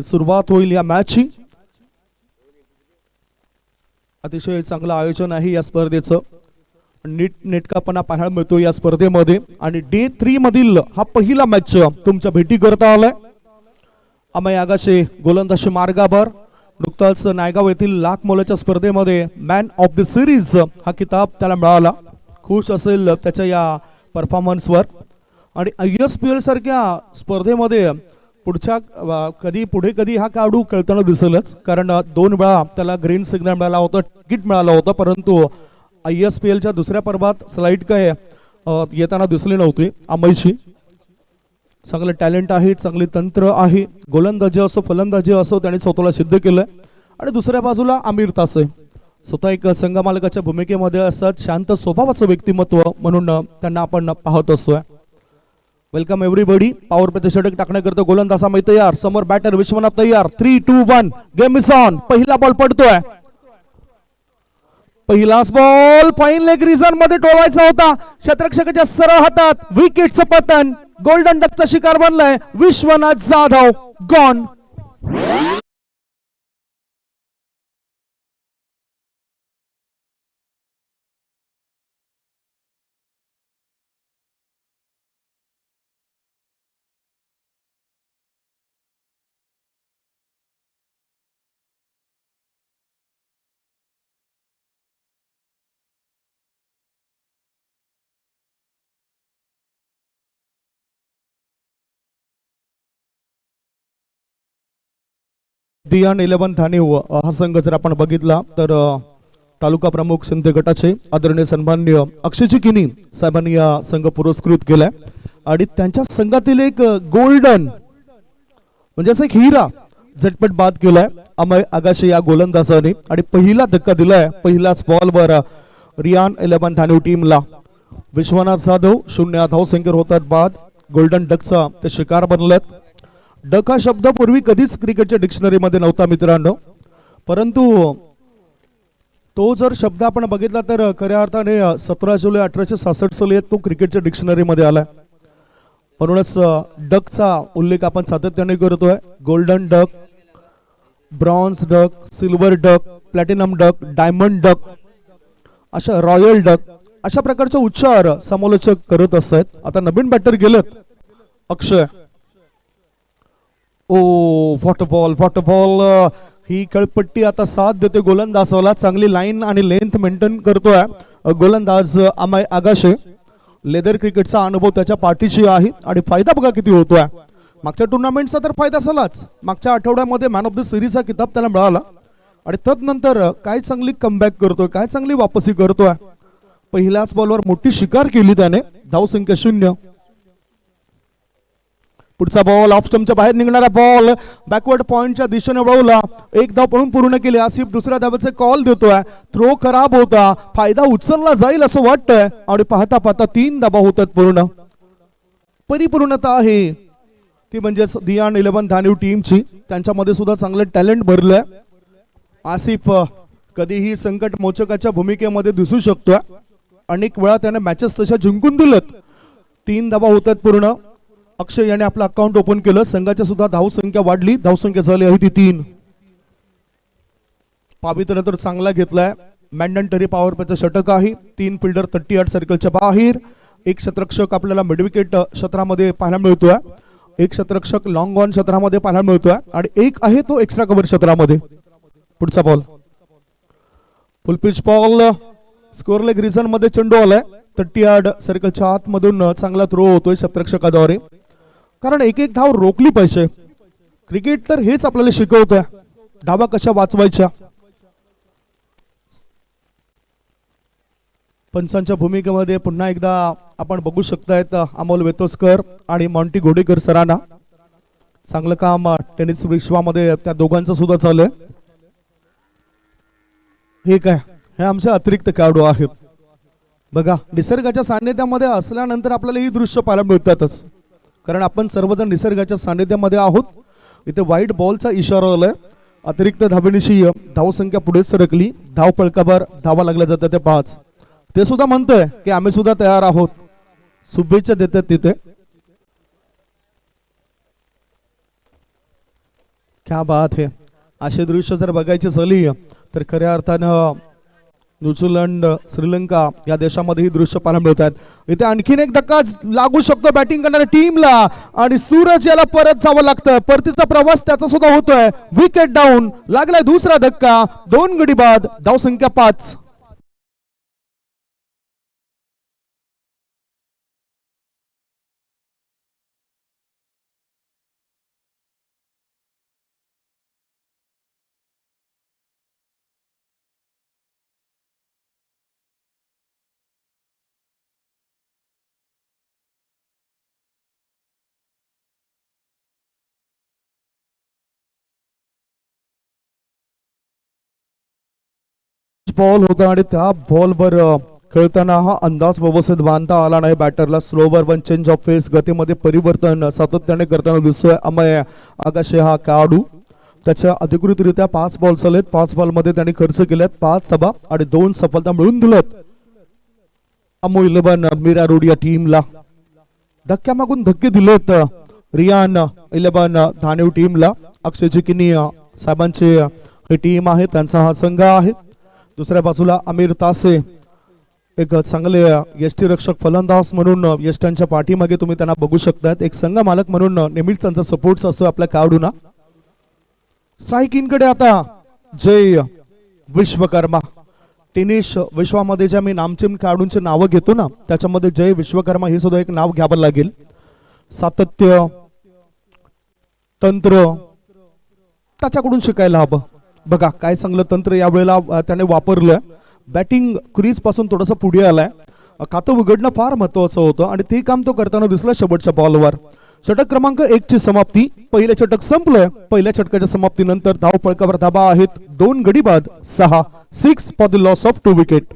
सुरुवात होईल या मॅचची. अतिशय चांगलं आयोजन आहे या स्पर्धेचं. नेटकापणा पाहायला मिळतो या स्पर्धेमध्ये. आणि डे 3 मधील हा पहिला मॅच तुमच्या भेटी करता आलाय. अमय आगाशे गोलंदाजी मार्गावर. नुकताच नायगाव येथील लाख मोलाच्या स्पर्धेमध्ये मॅन ऑफ द सिरीज हा किताब त्याला मिळाला. खुश असेल त्याच्या या परफॉर्मन्सवर. आणि ISPL सारख्या स्पर्धेमध्ये पुढे कधी हा खेळाडू खेळताना दिसेलच. कारण 2 वेळा त्याला ग्रीन सिग्नल मिळाला होता, तिकीट मिळालं होतं. परंतु ISPLच्या दुसऱ्या पर्वात स्लाइड काय येताना दिसली नव्हती अमयची. चांगलं टॅलेंट आहे, चांगले तंत्र आहे. गोलंदाजी असो फलंदाजी असो त्याने स्वतःला सिद्ध केलंय. आणि दुसऱ्या बाजूला आमिर तासे स्वतः एक संघमालकाच्या भूमिकेमध्ये असतात. शांत स्वभावाचं व्यक्तिमत्व म्हणून त्यांना आपण पाहत असतोय. Welcome everybody. पॉवर प्लेचे षटक टाकण्याकरता गोलंदाज अमय तयार. समोर बॅटर विश्वनाथ तयार. 3, 2, 1 गेम इज ऑन. पहिला बॉल पडतोय. पहिलाच बॉल फाईन लेग रिझन मध्ये टोवायचा होता. क्षेत्ररक्षकाच्या सरळ हातात विकेटचं पतन. गोल्डन डकचा शिकार बनलाय विश्वनाथ जाधव. गॉन. दियान 11 ठाणे हा संघ जर आपण बघितला तर तालुका प्रमुख शिंदे गटाचे आदरणीय सन्माननीय अक्षयजी किनी साहेबांनी या संघ पुरस्कृत केलाय. आणि त्यांच्या संघातील एक गोल्डन म्हणजे असं एक हिरा झटपट बाद केलाय अमय आगाशे या गोलंदाजाने. आणि पहिला धक्का दिलाय पहिल्याच बॉलवर रियान 11 ठाणे टीमला. विश्वनाथ जाधव 0 धावसंख्येवर होतात बाद. गोल्डन डकचा ते शिकार बनलेत. डक हा शब्द पूर्वी कधीच क्रिकेटच्या डिक्शनरीमध्ये नव्हता मित्रांनो. परंतु तो जर शब्द आपण बघितला तर खऱ्या अर्थाने 17 जुलै 1866 साली तो क्रिकेटच्या डिक्शनरीमध्ये आलाय. म्हणूनच डकचा उल्लेख आपण सातत्याने करतोय. Golden duck, bronze duck, silver duck, platinum duck, diamond duck, अशा रॉयल डक अशा प्रकारचे उच्चार समालोचक करत असतात. आता नवीन बॅटर गेलेत अक्षय. ओ व्हॉट बॉल. ही खेळपट्टी आता साथ देते गोलंदाजाला. चांगली लाईन आणि लेंथ मेंटेन करतोय गोलंदाज अमय आगाशे. लेदर क्रिकेटचा अनुभव त्याच्या पाठीशी आहे. आणि फायदा बघा किती होतोय. मागच्या टुर्नामेंटचा तर फायदा झालाच. मागच्या आठवड्यामध्ये मॅन ऑफ द सिरीजचा किताब त्याला मिळाला. आणि तदनंतर काय चांगली कमबॅक करतोय, काय चांगली वापसी करतोय. पहिल्याच बॉलवर मोठी शिकार केली त्याने. धावसंख्या 0. पुढचा बॉल ऑफ स्टंपच्या बाहेर निघणारा बॉल बॅकवर्ड पॉइंटच्या दिशेने वळवला. एक धाव पळून पूर्ण केली. आसिफ दुसऱ्या धावेचे कॉल देतोय. थ्रो खराब होता. फायदा उचलला जाईल असं वाटतंय. आणि पाहता पाहता 3 धावा होतात पूर्ण. परिपूर्णता आहे ती म्हणजे दियान 11 ठाणे टीमची. त्यांच्यामध्ये सुद्धा चांगलं टॅलेंट भरलंय. आसिफ कधीही संकट मोचकाच्या भूमिकेमध्ये दिसू शकतोय. अनेक वेळा त्याने मॅचेस तशा जिंकून दिलेत. 3 धावा होतात पूर्ण. अक्षय याने आपलं अकाउंट ओपन केलं. संघाच्या सुद्धा धावसंख्या वाढली. धावसंख्या झाली आहे ती 3. पावित्र्य तर चांगला घेतलाय. मॅन्डेटरी पॉवर प्लेचं षटक आहे. 3 फिल्डर 38 सर्कलच्या बाहेर. एक क्षेत्ररक्षक आपल्याला मिडविकेट क्षेत्रामध्ये पाहायला मिळतोय. एक क्षेत्ररक्षक लॉंग ऑन क्षेत्रामध्ये पाहायला मिळतोय. आणि एक आहे तो एक्स्ट्रा कव्हर क्षेत्रामध्ये. पुढचा बॉल फुल pitch ball. Score leg region मध्ये चेंडू आलाय. 38 सर्कलच्या आतमधून चांगला थ्रो होतोय क्षेत्ररक्षकाद्वारे. कारण एक धाव रोखली पाहिजे. क्रिकेट तर हेच आपल्याला शिकवतोय. धावा कशा वाचवायच्या. पंचांच्या भूमिकेमध्ये पुन्हा एकदा आपण बघू शकतायत अमोल वेतोस्कर आणि मॉन्टी घोडेकर सरांना. चांगलं काम टेनिस विश्वामध्ये त्या दोघांचं सुद्धा चालू आहे. हे काय हे आमचे अतिरिक्त खेळाडू आहेत. बघा निसर्गाच्या सान्निध्यामध्ये असल्यानंतर आपल्याला ही दृश्य पाहायला मिळतातच. कारण आपण सर्वजण निसर्गाच्या सान्निध्यामध्ये आहोत. इथे व्हाईट बॉलचा इशारा आलाय. अतिरिक्त धावेनिशी धावसंख्या पुढे सरकली. धाव फलकावर धावा लागल्या जातात ते 5. ते सुद्धा म्हणतोय की आम्ही सुद्धा तयार आहोत. शुभेच्छा देतात तिथे. क्या बात है. असे दृश्य जर बघायची झाली तर खऱ्या अर्थानं न्यूझीलंड श्रीलंका या देशामध्ये ही दृश्य पाहायला मिळतात. इथे आणखीन एक धक्का लागू शकतो बॅटिंग करणाऱ्या टीमला आणि सूरज याला परत जावं लागतं. परतीचा प्रवास त्याचा सुद्धा होतोय. विकेट डाऊन लागलाय दुसरा धक्का. 2 गडी बाद. धावसंख्या 5. बॉल होता आणि त्या बॉलवर खेळताना हा अंदाज व्यवस्थित बांधता आला नाही बॅटरला. Slower one change of pace गतीमध्ये परिवर्तन सातत्याने करताना दिसतोय अमय आगाशे हा खेळाडू. त्याच्या अधिकृतरित्या 5 बॉल झालेत. 5 बॉलमध्ये त्यांनी खर्च केलेत 5 धावा आणि 2 सफलता मिळून दिलेत अमो 11 मीरा रोड या टीमला. धक्क्यामागून धक्के दिलेत रियान 11 धानेव टीमला. अक्षय चिकिनी साहेबांची ही टीम आहे, त्यांचा हा संघ आहे. दुसऱ्या बाजूला आमिर तासे एक चांगले यष्टीरक्षक फलंदाज म्हणून यष्टांच्या पाठीमागे तुम्ही त्यांना बघू शकतात. एक संघ मालक म्हणून नेहमीच त्यांचा सपोर्ट असतो आपल्या खेळाडूंना. स्ट्राईकिंग कडे आता जय विश्वकर्मा. टेनिस विश्वामध्ये ज्या मी नामचीन खेळाडूंची नावं घेतो ना त्याच्यामध्ये जय विश्वकर्मा हे सुद्धा एक नाव घ्यावं लागेल. सातत्य, तंत्र त्याच्याकडून शिकायला हवं. बघा काय चांगलं तंत्र यावेळेला त्याने वापरलं. बॅटिंग क्रीज पासून थोडंसं पुढे आलाय. खातं उघडणं फार महत्वाचं होतं आणि ते काम तो करताना दिसला शेवटच्या बॉलवर. षटक क्रमांक 1 ची समाप्ती. पहिले षटक संपलंय. पहिल्या षटकाच्या समाप्तीनंतर धाव फलकावर धाबा आहेत 2 गडी बाद 6. 6 for the loss of 2 wicket.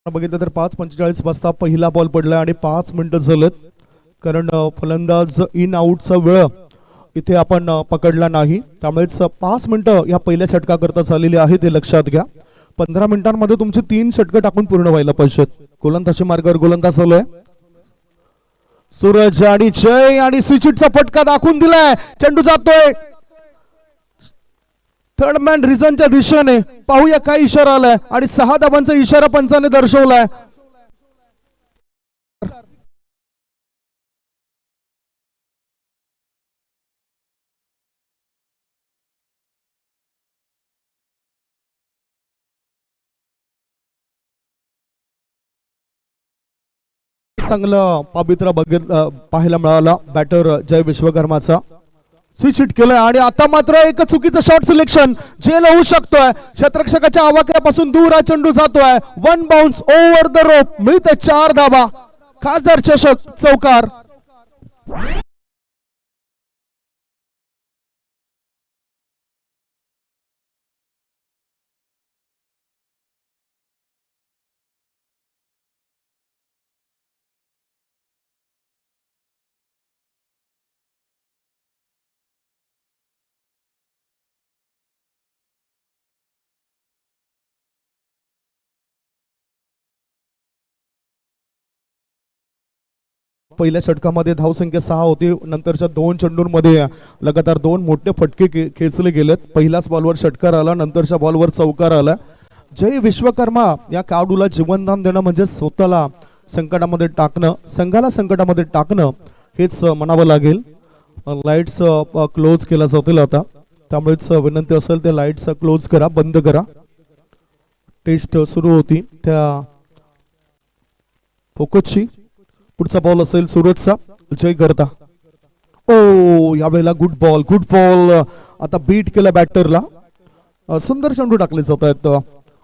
बघितलं तर 5:45 वाजता पहिला बॉल पडला आणि 5 मिनिटं झालेत. कारण फलंदाज इन आउटचा वेळ इथे आपण पकडला नाही. त्यामुळेच 5 मिनिटं या पहिल्या षटकाकरता झालेली आहे ते लक्षात घ्या. 15 मिनिटांमध्ये तुमचे 3 षटकं टाकून पूर्ण व्हायला पाहिजेत. गोलंदाजी मार्गावर गोलंदाज चालू सूरज आणि जय आणि स्विचिटचा फटका दाखवून दिलाय. चेंडू जातोय थर्ड मॅन रिझनच्या दिशेने. पाहूया काय इशारा आलाय आणि 6 धावांचा इशारा पंचाने दर्शवलाय. चांगलं पावित्र्य पाहायला मिळाला बॅटर जय विश्वकर्माचा. स्विच हिट केलंय आणि आता मात्र एक चुकीचं शॉट सिलेक्शन. जेल होऊ शकतोय. क्षेत्ररक्षकाच्या आवाक्यापासून दूर हा चेंडू जातोय. 1 बाउन्स ओव्हर द रोप. मिळते 4 धावा. खासदार चषक चौकार. पहिल्या षटकामध्ये धावसंख्या 6 होती. नंतरच्या 2 चेंडूंमध्ये लगातार 2 मोठे फटके खेचले गेलेत. पहिल्याच बॉलवर षटकार आला, नंतरच्या बॉलवर चौकार आला. जय विश्वकर्मा या खेळाडूला जीवनदान देणं म्हणजे स्वतःला संकटामध्ये टाकणं, संघाला संकटामध्ये टाकणं हेच म्हणावं लागेल. लाईट्स क्लोज केला जातील आता, त्यामुळेच विनंती असेल ते लाईट्स क्लोज करा, बंद करा. टेस्ट सुरू होती त्या फोकसची. पुढचा बॉल असेल सूरजचा. जय करता. ओ यावेळेला गुड बॉल आता बीट केलं बॅटरला. सुंदर चेंडू टाकले जात आहेत.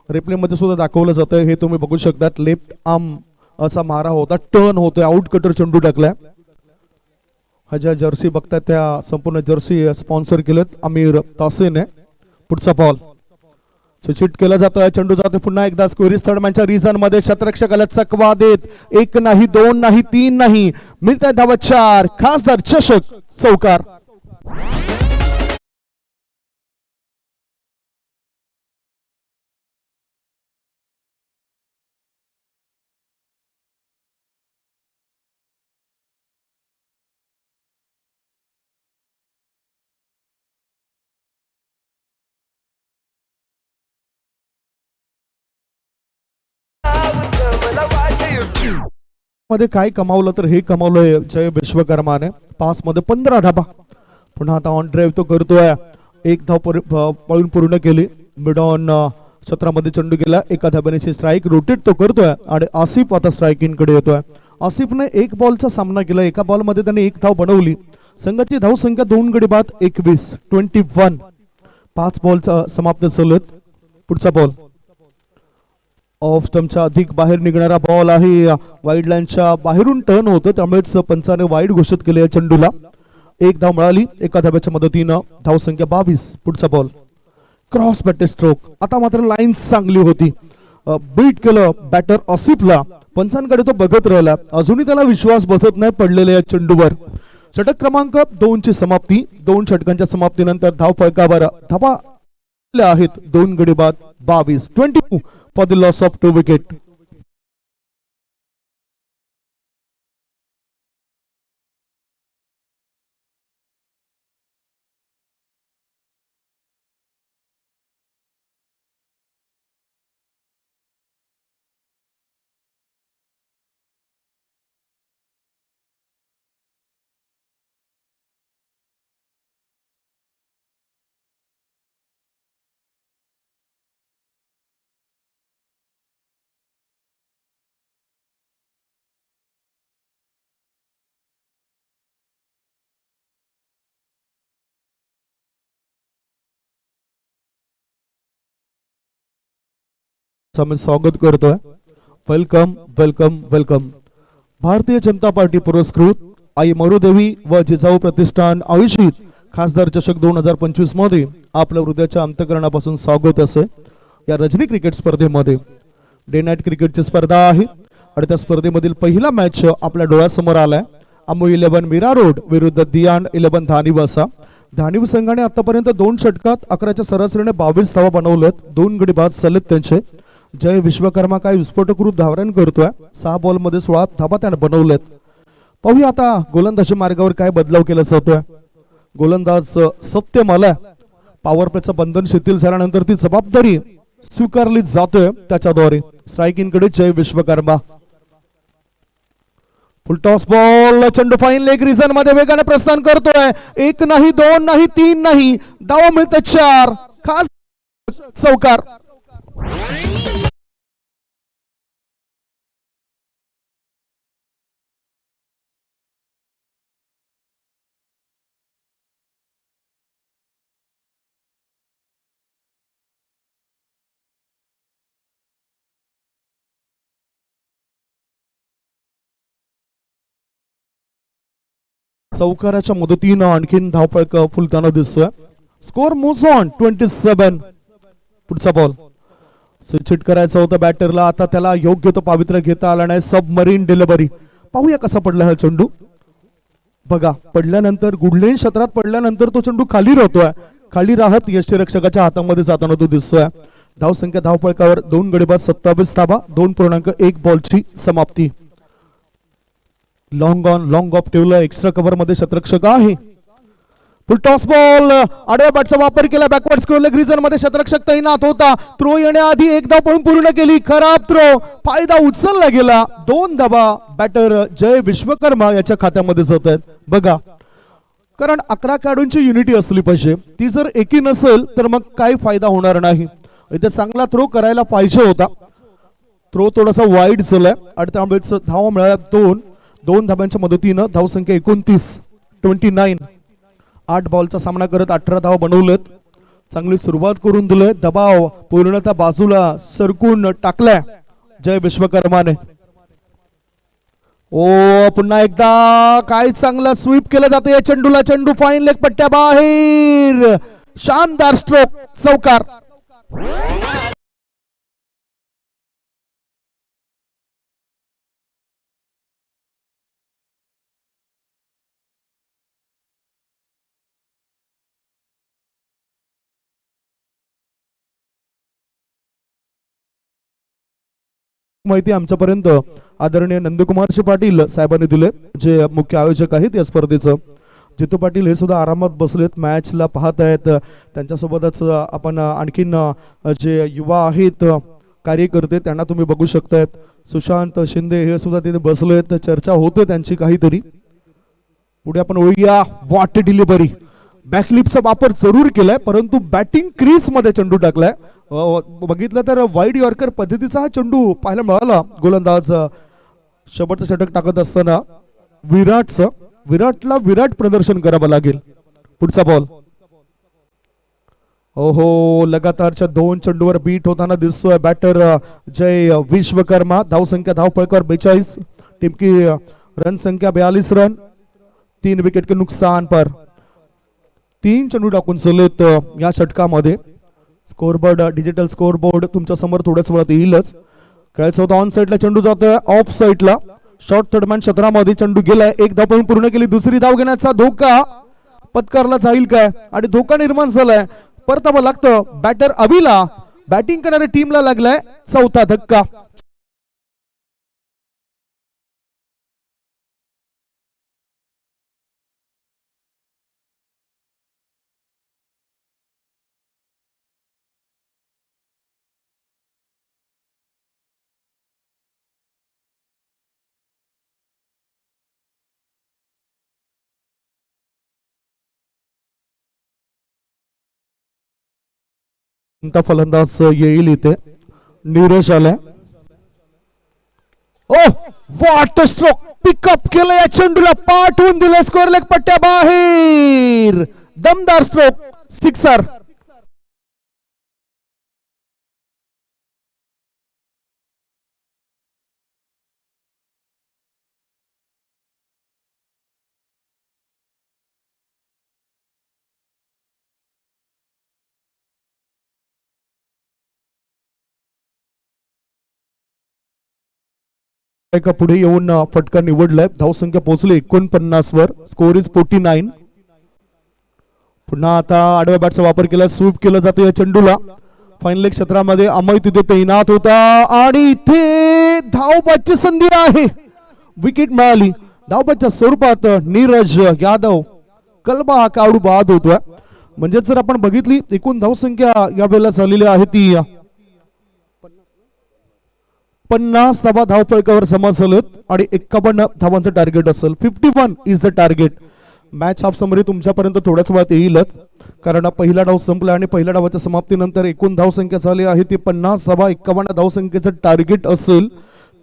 रिप्ले मध्ये सुद्धा दाखवलं जातं हे तुम्ही बघू शकतात. लेफ्ट आर्म असा मारा होता, टर्न होतोय, आउट कटर चेंडू टाकलाय. हा ज्या जर्सी बघताय त्या संपूर्ण जर्सी स्पॉन्सर केलेत आमिर तासेने. पुढचा बॉल चिट केला जातोय, चेंडू जातोय पुन्हा एकदा स्क्वेअरिस थर्ड मॅनच्या रिझन मध्ये. शतरक्षकाला चकवा देत 1 नाही 2 नाही 3 नाही, मिळताय धावा 4. खासदार चषक चौकार. मध्ये काय कमावलं तर हे कमावलंय जय विश्वकर्माने. 5 मध्ये 15 धाबा. पुन्हा आता ऑन ड्राईव्ह तो करतोय. 1 धाव पळून पूर्ण केली. मिड ऑन क्षेत्रामध्ये चेंडू गेला, 1 धाब्याची स्ट्राईक. रोटेट तो करतोय आणि आसिफ आता स्ट्राईकिंग कडे येतोय. आसिफने 1 बॉलचा सामना केला, 1 बॉलमध्ये त्याने 1 धाव बनवली. संघाची धाव संख्या 2 गडी बाद 21. 5 बॉलचा समाप्त झालेत. पुढचा बॉल ऑफ स्टंपच्या अधिक बाहेर निघणारा बॉल आहे. वाईड लाईनच्या बाहेरून टर्न होतो, त्यामुळेच पंचाने वाईड घोषित केले या चेंडूला. 1 धाव मिळाली 1 धाब्याच्या मदतीनं. धाव संख्या 22. पुढचा बॉल क्रॉस बॅटर स्ट्रोक. आता मात्र लाईन चांगली होती. बीट केलं बॅटर आसिफला. पंचांकडे तो बघत राहिला, अजूनही त्याला विश्वास बसत नाही पडलेल्या या चेंडूवर. षटक क्रमांक 2 ची समाप्ती. 2 षटकांच्या समाप्तीनंतर धाव फलकावर धावा आहेत 2 गडी बाद 22 for the loss of 2 wicket. स्वागत करतोय. Welcome welcome welcome. Bharatiya Janata party पुरस्कृत आई मरुदेवी व जिजाऊ प्रतिष्ठान आयोजित खासदार चषक 2025 मध्ये आपल्या हृदयाच्या अंतःकरणापासून स्वागत असे. या रजनी क्रिकेट स्पर्धेमध्ये डे नाईट क्रिकेटची स्पर्धा आहे आणि त्या स्पर्धेमधील पहिला मॅच आपल्या डोळ्यासमोर आलाय. अमू 11 मीरा रोड विरुद्ध दियान 11 धानिव असा. धानिव संघाने आतापर्यंत 2 षटकात 11च्या सरासरीने 22 धावा बनवल्यात. 2 गडी बाद सलग त्यांचे. जय विश्वकर्मा काय विस्फोटक रूप धावरण करतोय. 6 बॉल मध्ये 16 धाबा त्याने बनवल्यात. पाहूया आता गोलंदाजी मार्गावर काय बदलाव केला जातोय. गोलंदाज सत्यम आला. पॉवर प्लेचं बंधन शिथिल झाल्यानंतर ती जबाबदारी स्वीकारली जातोय त्याच्याद्वारे. स्ट्रायकिंग कडे Jay Vishwakarma. Full toss ball. चेंडू फाईन लेग रिझन मध्ये वेगाने प्रस्थान करतोय. 1 नाही 2 नाही 3 नाही, धावा मिळते 4. खास चौकार. चौकाराच्या मदतीनं आणखीन धावफलक फुलताना दिसतोय. Score moves on 27. पुढचा बॉल स्विच करायचा होता बॅटरला. आता त्याला योग्य तो पावित्र्य घेता आला नाही. Submarine delivery. पाहूया कसा पडला हा चेंडू. बघा पडल्यानंतर गुडलेन क्षेत्रात पडल्यानंतर तो चेंडू खाली राहतोय. खाली राहत यष्टीरक्षकाच्या हातामध्ये जाताना तो दिसतोय. धाव संख्या धावफलकावर 2 गडी बाद 27 धावा. 2.1 बॉलची समाप्ती. लॉंग ऑन लॉंग ऑफ ठेवलं. एक्स्ट्रा कव्हर मध्ये शतरक्षक आहे. फुल टॉस बॉल. आडव्या बॅटचा वापर केला. बॅकवर्ड स्क्वेअर लेग रिजन मध्ये शतरक्षक तैनात होता. थ्रो येण्याआधी 1 धाव पळून पूर्ण केली. खराब थ्रो. फायदा उचलला गेला. 2 धावा बॅटर जय विश्वकर्मा याच्या खात्यामध्ये जात आहेत. बघा कारण 11 खेळाडूंची युनिटी असली पाहिजे. ती जर एकी नसेल तर मग काही फायदा होणार नाही. इथे चांगला थ्रो करायला पाहिजे होता. थ्रो थोडासा वाईड झालाय आणि त्यामुळे धावा मिळाल्या 2 धाब्यांच्या मदतीनं. धावसंख्या 29. 8 बॉलचा सामना करत 18 धावा बनवलेत. चांगली सुरुवात करून दिले. दबाव पूर्णतः बाजूला सरकून टाकलाय जय विश्वकर्माने. ओ पुन्हा एकदा काय चांगला स्वीप केलं जातं या चेंडूला. चेंडू फाईन लेग पट्ट्या बाहेर. शानदार स्ट्रोक चौकार. माहिती आमच्यापर्यंत आदरणीय नंदकुमार पाटील साहेबांनी दिले, जे मुख्य आयोजक आहेत या स्पर्धेचं. जितू पाटील हे सुद्धा आरामात बसलेत, मॅचला पाहत आहेत. त्यांच्यासोबतच आपण आणखीन जे युवा आहेत कार्यकर्ते त्यांना तुम्ही बघू शकतायत. सुशांत शिंदे हे सुद्धा तिथे बसलेत, चर्चा होते त्यांची काहीतरी. पुढे आपण ओळूया. What delivery. बॅकलिपचा वापर जरूर केलाय, परंतु बॅटिंग क्रीज मध्ये चेंडू टाकलाय. बघितलं तर वाईड यॉर्कर पद्धतीचा हा चेंडू पाहायला मिळाला. गोलंदाज शेवटचं षटक टाकत असताना विराटला विराट प्रदर्शन करावं लागेल. पुढचा बॉल. ओहो, लगातारच्या 2 चेंडूवर बीट होताना दिसतोय बॅटर जय विश्वकर्मा. धावसंख्या धावफळकावर 42, टीम की रन संख्या 42 रन, 3 विकेट के नुकसान पर. 3 चेंडू टाकून चलेत या षटकामध्ये. स्कोरबोर्ड, डिजिटल स्कोरबोर्ड तुमच्या समोर थोड्याच वेळात येईलच. खेळायचं होतं ऑन साइडला, चेंडू जातोय ऑफ साइडला. शॉर्ट थर्डमॅन क्षेत्रामध्ये चेंडू गेलाय. 1 धाव पूर्ण केली. दुसरी धाव घेण्याचा धोका पत्कारला जाईल काय, आणि धोका निर्माण झालाय. परतावं लागतं बॅटर अभिला. बॅटिंग करणाऱ्या टीमला लागलाय 4था धक्का. फलंदाज येईल इथे. नीरज आलाय. ओ व्हॉट स्ट्रोक. पिकअप केलं या चेंडूला, पाठवून दिलं स्कोर लेग पट्ट्या बाहेर. दमदार स्ट्रोक, सिक्सर. का पुढे येऊन फटका निवडलाय. धावसंख्या पोहोचली 49 वर. Score is 49. पुन्हा आता आडव्या बॅटचा वापर केला. स्वीप केलं जातं या चेंडूला. फायनल क्षेत्रामध्ये अमय तिथे तैनात होता आणि इथे धावबादची संधी आहे. विकेट मिळाली. धावबादच्या स्वरूपात नीरज यादव कलबा काढू बाद होतोय. म्हणजे जर आपण बघितली एकूण धावसंख्या या वेळेला झालेली आहे ती 50 धावा धावफळकावर जमा झालेत आणि 51 धावांचं टार्गेट असेल. 51 is the target. Match half summary तुमच्यापर्यंत थोड्याच वेळात येईलच, कारण पहिला डाव संपला आणि पहिल्या डावाच्या समाप्तीनंतर एकूण धावसंख्या झाली आहे ती 50 धावा. 51 धावसंख्येचं टार्गेट असेल.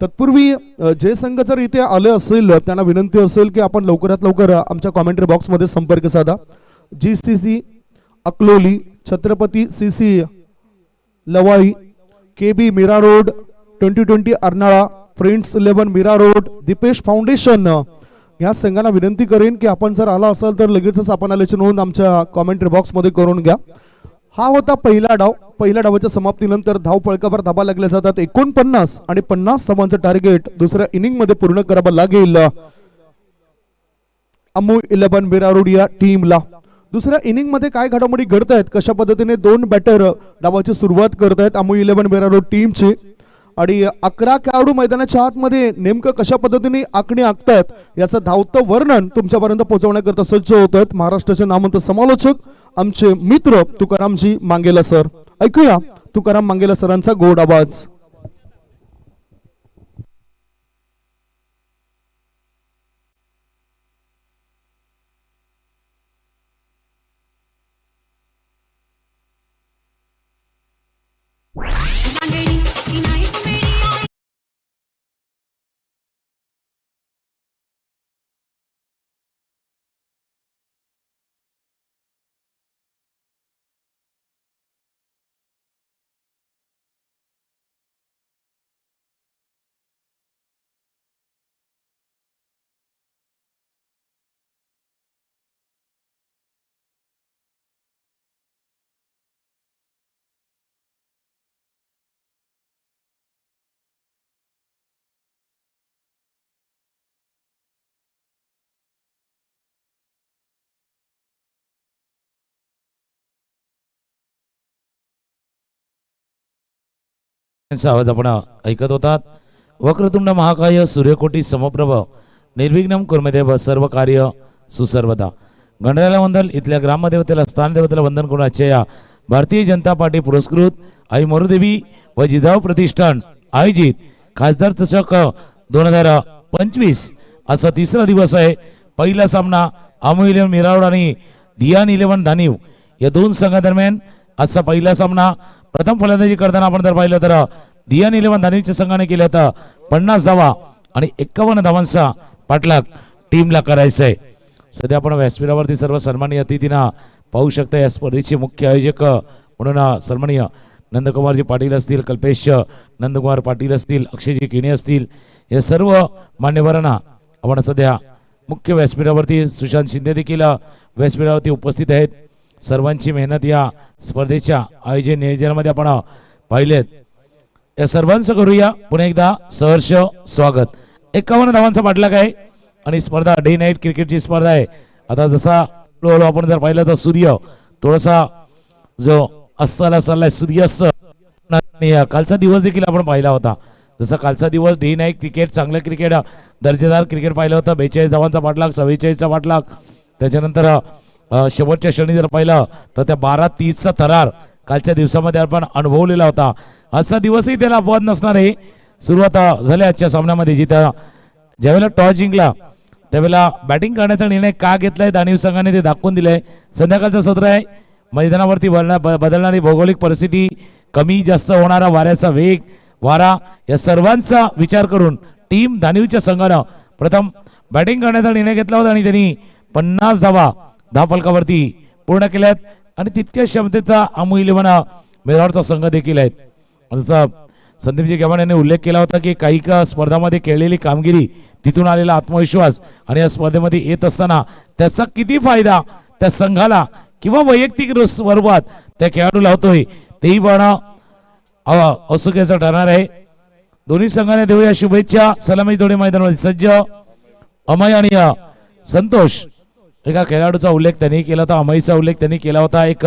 तत्पूर्वी जे संघ जर इथे आले असेल त्यांना विनंती असेल की आपण लवकरात लवकर आमच्या कॉमेंट्री बॉक्स मध्ये संपर्क साधा. GCC Akloli, Chhatrapati CC Lavai, KB Mira Road, 2020 Arnala, friends 11 Mira Road, Deepesh foundation या संघांना विनंती करेन की आपण जर आला असाल तर लगेचच आपण आल्याची नोंद आमच्या कॉमेंट्री बॉक्स मध्ये करून घ्या. हा होता पहिला डाव. पहिल्या डावाच्या समाप्तीनंतर धाव फळकावर धाबा लागल्या जातात 49 आणि 50 धावांचं टार्गेट दुसऱ्या इनिंग मध्ये पूर्ण करावं लागेल अमू 11 मीरा रोड या टीमला. दुसऱ्या इनिंग मध्ये काय घडामोडी घडत आहेत, कशा पद्धतीने 2 बॅटर डावाची सुरुवात करत आहेत अमू 11 मीरा रोड टीमची, आणि 11 खेळाडू मैदानाच्या आतमध्ये नेमकं कशा पद्धतीने आखणी आखतायत याचं धावतं वर्णन तुमच्यापर्यंत पोहोचवण्याकरता सज्ज होत आहेत महाराष्ट्राचे नामवंत समालोचक आमचे मित्र तुकारामजी मांगेला सर. ऐकूया तुकाराम मांगेला सरांचा गोड आवाज. आवाज आपण ऐकत होतात. वक्रतुंड महाकाय सूर्यकोटी समप्रभ निर्विघ्नं कुर्मदेव सर्व कार्य सुसर्वदा. गणरायाला वंदन. इथल्या ग्रामदेवतेला स्थानदेवतेला वंदन करून आजच्या या भारतीय जनता पार्टी पुरस्कृत आई मोरुदेवी व जिजाऊ प्रतिष्ठान आयोजित खासदार चषक 2025 असा तिसरा दिवस आहे. पहिला सामना आमू 11 मिरावड आणि दियान 11 दानिव या दोन संघादरम्यान आजचा पहिला सामना. प्रथम फलंदाजी करताना आपण जर पाहिलं तर दियान 11 दानिवच्या संघाने केलं होतं 50 धावा आणि 51 धावांचा पाठलाग टीमला करायचा आहे. सध्या आपण व्यासपीठावरती सर्व सन्माननीय अतिथींना पाहू शकता. या स्पर्धेचे मुख्य आयोजक म्हणून सन्माननीय नंदकुमारजी पाटील असतील, कल्पेश नंदकुमार पाटील असतील, अक्षयजी किणे असतील, या सर्व मान्यवरांना आपण सध्या मुख्य व्यासपीठावरती सुशांत शिंदे देखील व्यासपीठावरती उपस्थित आहेत. सर्वांची मेहनत या स्पर्धेच्या आयोजन नियोजनामध्ये आपण पाहिलेत. या सर्वांचं करूया पुन्हा एकदा सहर्ष स्वागत. 51 धावांचा पाठलाग आहे आणि स्पर्धा डे नाईट क्रिकेटची स्पर्धा आहे. आता जसा आपण जर पाहिलं तर सूर्य थोडासा जो अस्ताला चाललाय, सूर्यास्त कालचा दिवस देखील आपण पाहिला होता. जसा कालचा दिवस डे नाईट क्रिकेट चांगलं क्रिकेट दर्जेदार क्रिकेट पाहिलं होतं. 42 धावांचा पाठलाग, 44चा पाठलाग. त्याच्यानंतर शेवटच्या क्षणी जर पाहिलं तर त्या 12:30चा थरार कालच्या दिवसामध्ये आपण अनुभवलेला होता. आजचा दिवसही त्याला अपवाद नसणार आहे. सुरुवात झाल्या आजच्या सामन्यामध्ये जिथं ज्यावेळेला टॉस जिंकला त्यावेळेला बॅटिंग करण्याचा निर्णय का घेतलाय दानिव संघाने ते दाखवून दिलंय. संध्याकाळचं सत्र आहे. मैदानावरती बदलणारी भौगोलिक परिस्थिती, कमी जास्त होणारा वाऱ्याचा वेग, वारा या सर्वांचा विचार करून टीम दानिवच्या संघानं प्रथम बॅटिंग करण्याचा निर्णय घेतला होता आणि त्यांनी 50 धावा धावफलकावरती पूर्ण केल्यात आणि तितक्या क्षमतेचा आमू 11 मेरावडचा संघ देखील आहेत. जसं संदीपजी गव्हाण यांनी उल्लेख केला होता की काही स्पर्धामध्ये केलेली कामगिरी, तिथून आलेला आत्मविश्वास आणि या स्पर्धेमध्ये येत असताना त्याचा किती फायदा त्या संघाला किंवा वैयक्तिक स्वरूपात त्या खेळाडूला होतोय तेही पण औत्सुक्याचं ठरणार आहे. दोन्ही संघाने देऊया शुभेच्छा. सलामी जोडी मैदानामध्ये सज्ज अमय आणि संतोष. एका खेळाडूचा उल्लेख त्यांनी केला होता, अमयचा उल्लेख त्यांनी केला होता. एक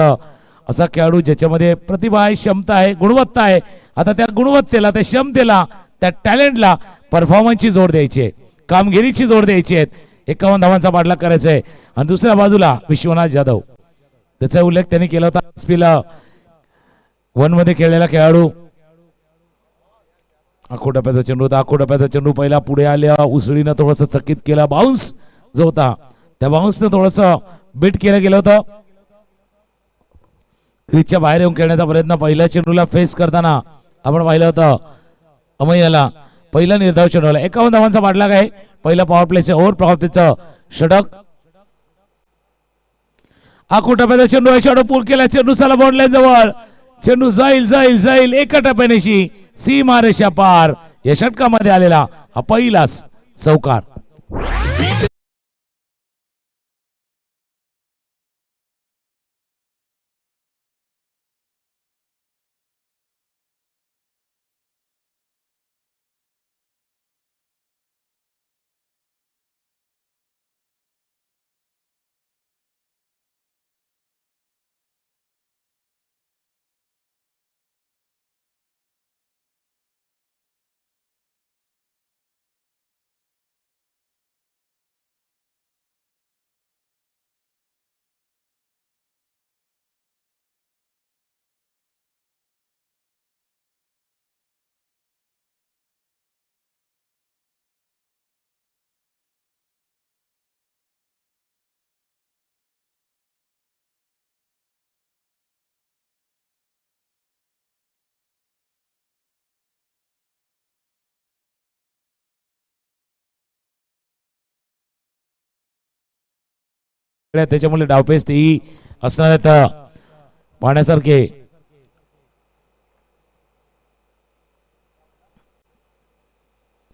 असा खेळाडू ज्याच्यामध्ये प्रतिभा आहे, क्षमता आहे, गुणवत्ता आहे. आता त्या गुणवत्तेला, त्या क्षमतेला, त्या टॅलेंटला परफॉर्मन्सची जोड द्यायची आहे, कामगिरीची जोड द्यायची आहे. 51 धावांचा पाठलाग करायचा आहे. आणि दुसऱ्या बाजूला विश्वनाथ जाधव, त्याचा उल्लेख त्यांनी केला होता. स्पिला 1 मध्ये खेळलेला खेळाडू. आखोटप्याचा चेंडू होता. आखोटप्याचा चेंडू पहिला पुढे आल्या, उसळीनं थोडंसं चकित केला. बाउन्स जो होता त्या बाउन्सनं थोडंसं बीट केलं गेलं होतं. क्रीजच्या बाहेर येऊन खेळण्याचा प्रयत्न पहिल्या चेंडूला फेस करताना आपण पाहिलं होतं. अमय्याला पहिला निर्धाव चेंडूला 51 धावांचा पाठलाग आहे. पहिला पॉवर प्लेचे ओव्हर पॉवर प्लेचं षटक. आखोटप्याचा चेंडू आहे, षटक पूर केला. चेंडू चला बॉन्डलाईन जवळ, चेंडू जाईल जाईल जाईल एका टप्प्यानेशी सीमारेषा पार. या षटकामध्ये आलेला हा पहिलाच चौकार. त्याच्यामुळे डावपेच तेही असणार आहेत पाहण्यासारखे.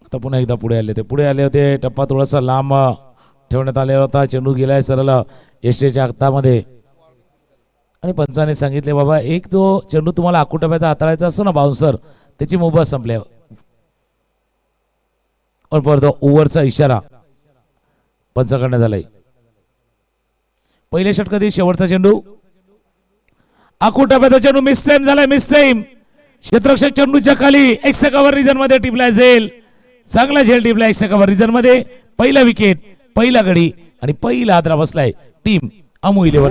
आता पुन्हा एकदा पुढे आले होते. टप्पा थोडासा लांब ठेवण्यात आलेला होता. चेंडू गेलाय सरळ यष्टीच्या हातामध्ये आणि पंचाने सांगितले बाबा एक जो चेंडू तुम्हाला आकुटप्याचा हाताळायचा असतो ना बाउन्सर, त्याची मुभा संपल्या. परत ओव्हरचा इशारा पंच करण्यात आलाय. पहिल्या षटकातील शेवटचा चेंडू आखोटप्याचा चेंडू मिस टाइम झालाय. मिस टाइम क्षेत्ररक्षक चेंडूच्या खाली एक्स्ट्रा कव्हर रिजन मध्ये टिपला झेल. चांगला झेल टिपला एक्स्ट्रा कव्हर रिजन मध्ये. पहिला विकेट, पहिला गडी आणि पहिला हादरा बसलाय टीम अमू 11.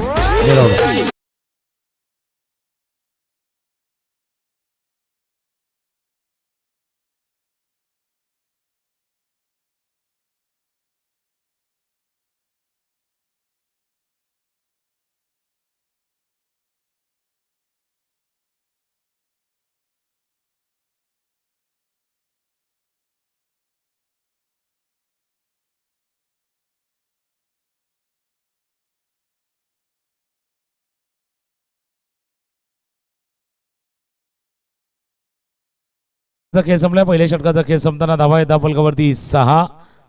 खेळ संपला. पहिल्या षटकाचा खेळ संपताना धावा आहेत फलकावरती 6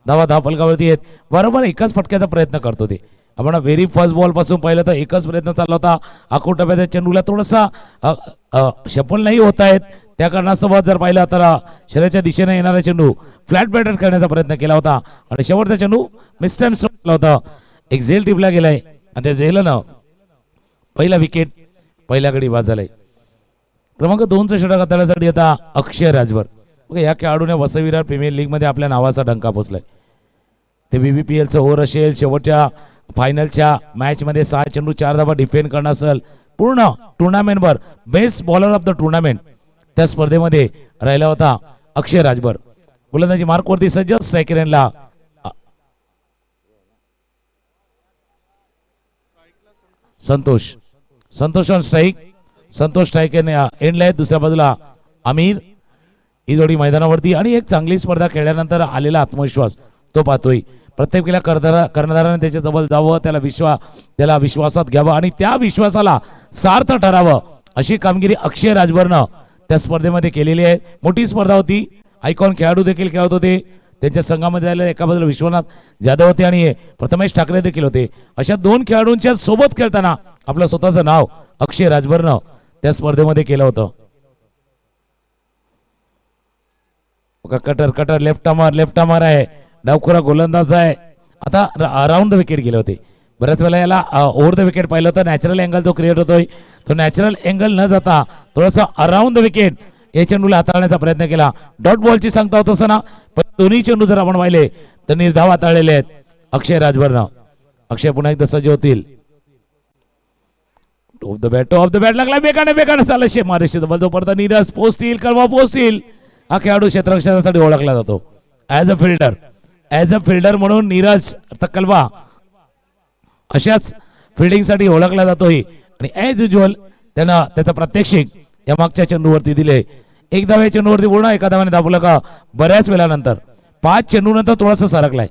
धावा फलकावरती आहेत. बरोबर एकाच फटक्याचा प्रयत्न करतो ते. आपण व्हेरी फर्स्ट बॉल पासून पाहिलं तर एकच प्रयत्न चालला होता. आखूड टप्प्याच्या चेंडूला थोडासा सफल नाही होत आहेत. त्या कारणासोबत जर पाहिलं तर शरीराच्या दिशेने येणारा चेंडू फ्लॅट बॅटर करण्याचा प्रयत्न केला होता आणि शेवटचा चेंडू मिसटाइम केला होता. एक झेल टिपला गेलाय आणि त्या झेलनं पहिला विकेट, पहिला गडी बाद झालाय. क्रमांक 2चं षटक हाताळण्यासाठी आता अक्षय राजभर. बघा या खेळाडूने वसई विरार प्रीमियर लीग मध्ये आपल्या नावाचा डंका पोचलाय. ते VVPLचं ओव्हर असेल, शेवटच्या फायनलच्या मॅच मध्ये 6 चेंडू 4 धावा डिफेंड करणं असेल, पूर्ण टुर्नामेंटभर best bowler of the tournament त्या स्पर्धेमध्ये राहिला होता अक्षय राजभर. गोलंदाजी मार्कवरती सज्ज. स्ट्रायकर एंडला Santosh on strike. Santosh strike एंडला आहे. दुसऱ्या बाजूला आमिर. ही जोडी मैदानावरती आणि एक चांगली स्पर्धा खेळल्यानंतर आलेला आत्मविश्वास तो पाहतोय. प्रत्येक वेळेला कर्णधाराने त्याच्या जवळ जावं, त्याला विश्वासात घ्यावं आणि त्या विश्वासाला सार्थ ठरावं अशी कामगिरी अक्षय राजभरनं त्या स्पर्धेमध्ये केलेली आहे. मोठी स्पर्धा होती. आयकॉन खेळाडू देखील खेळत होते. त्यांच्या संघामध्ये आलेले एका बाजूला विश्वनाथ जाधव होते आणि प्रथमेश ठाकरे देखील होते. अशा 2 खेळाडूंच्या सोबत खेळताना आपलं स्वतःचं नाव अक्षय राजभरनं त्या स्पर्धेमध्ये केलं होतं. कटर लेफ्ट आर्मर आहे. डावखुरा गोलंदाज आहे. आता अराउंड द विकेट गेले होते. बऱ्याच वेळा याला ओव्हर द विकेट पाहिलं होतं. नॅचरल अँगल जो क्रिएट होतोय तो नॅचरल अँगल न जाता थोडासा अराउंड द विकेट या चेंडूला हाताळण्याचा प्रयत्न केला. डॉट बॉलची सांगता होत असताना पण दोन्ही चेंडू जर आपण पाहिले तर निर्धाव हाताळलेले आहेत अक्षय राजभरनं. अक्षय पुन्हा एकदा सज्ज होतील. टॉप द बॅट लागला. बेगाने चालला शे मारेशी जो पडता नीरज पोहोचतील. हा खेळाडू क्षेत्ररक्षणासाठी ओळखला जातो ऍज अ फिल्डर म्हणून. नीरज कलवा अशाच फिल्डिंगसाठी ओळखला जातोय आणि ऍज युज्युअल त्यानं त्याचा प्रात्यक्षिक या मागच्या चेंडूवरती दिले. एक धाव या चेंडूवरती पूर्ण एका धावाने दाबलं का बऱ्याच वेळानंतर 5 चेंडू नंतर थोडासा सरकलाय.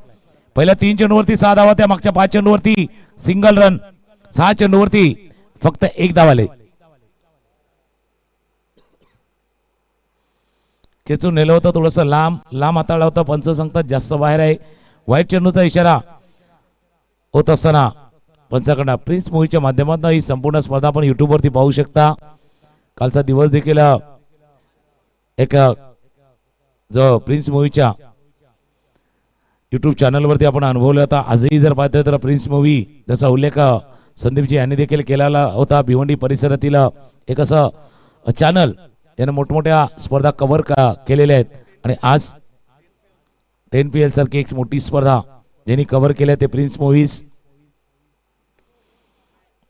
पहिल्या 3 चेंडूवरती 6 धावा, त्या मागच्या 5 चेंडूवरती सिंगल रन. 6 चेंडूवरती फक्त 1 धाव आले. खेचून नेलं होतं थोडंसं लांब हाताळलं होतं. पंच सांगतात जास्त बाहेर आहे. वाईट चेंडूचा इशारा होत असताना पंचाकडनं प्रिन्स मूव्हीच्या माध्यमातून ही संपूर्ण स्पर्धा आपण युट्यूबवरती पाहू शकता. कालचा दिवस देखील एक जो प्रिन्स मूव्हीच्या युट्यूब चॅनलवरती आपण अनुभवला होता. आजही जर पाहतोय तर प्रिन्स मूव्ही जसा उल्लेख संदीपजी यांनी देखील केलेला होता. भिवंडी परिसरातील एक असं चॅनल यानं मोठमोठ्या स्पर्धा कव्हर केलेल्या आहेत आणि आज 10PL सारखी एक मोठी स्पर्धा ज्यांनी कव्हर केल्या ते प्रिन्स मूव्हीज.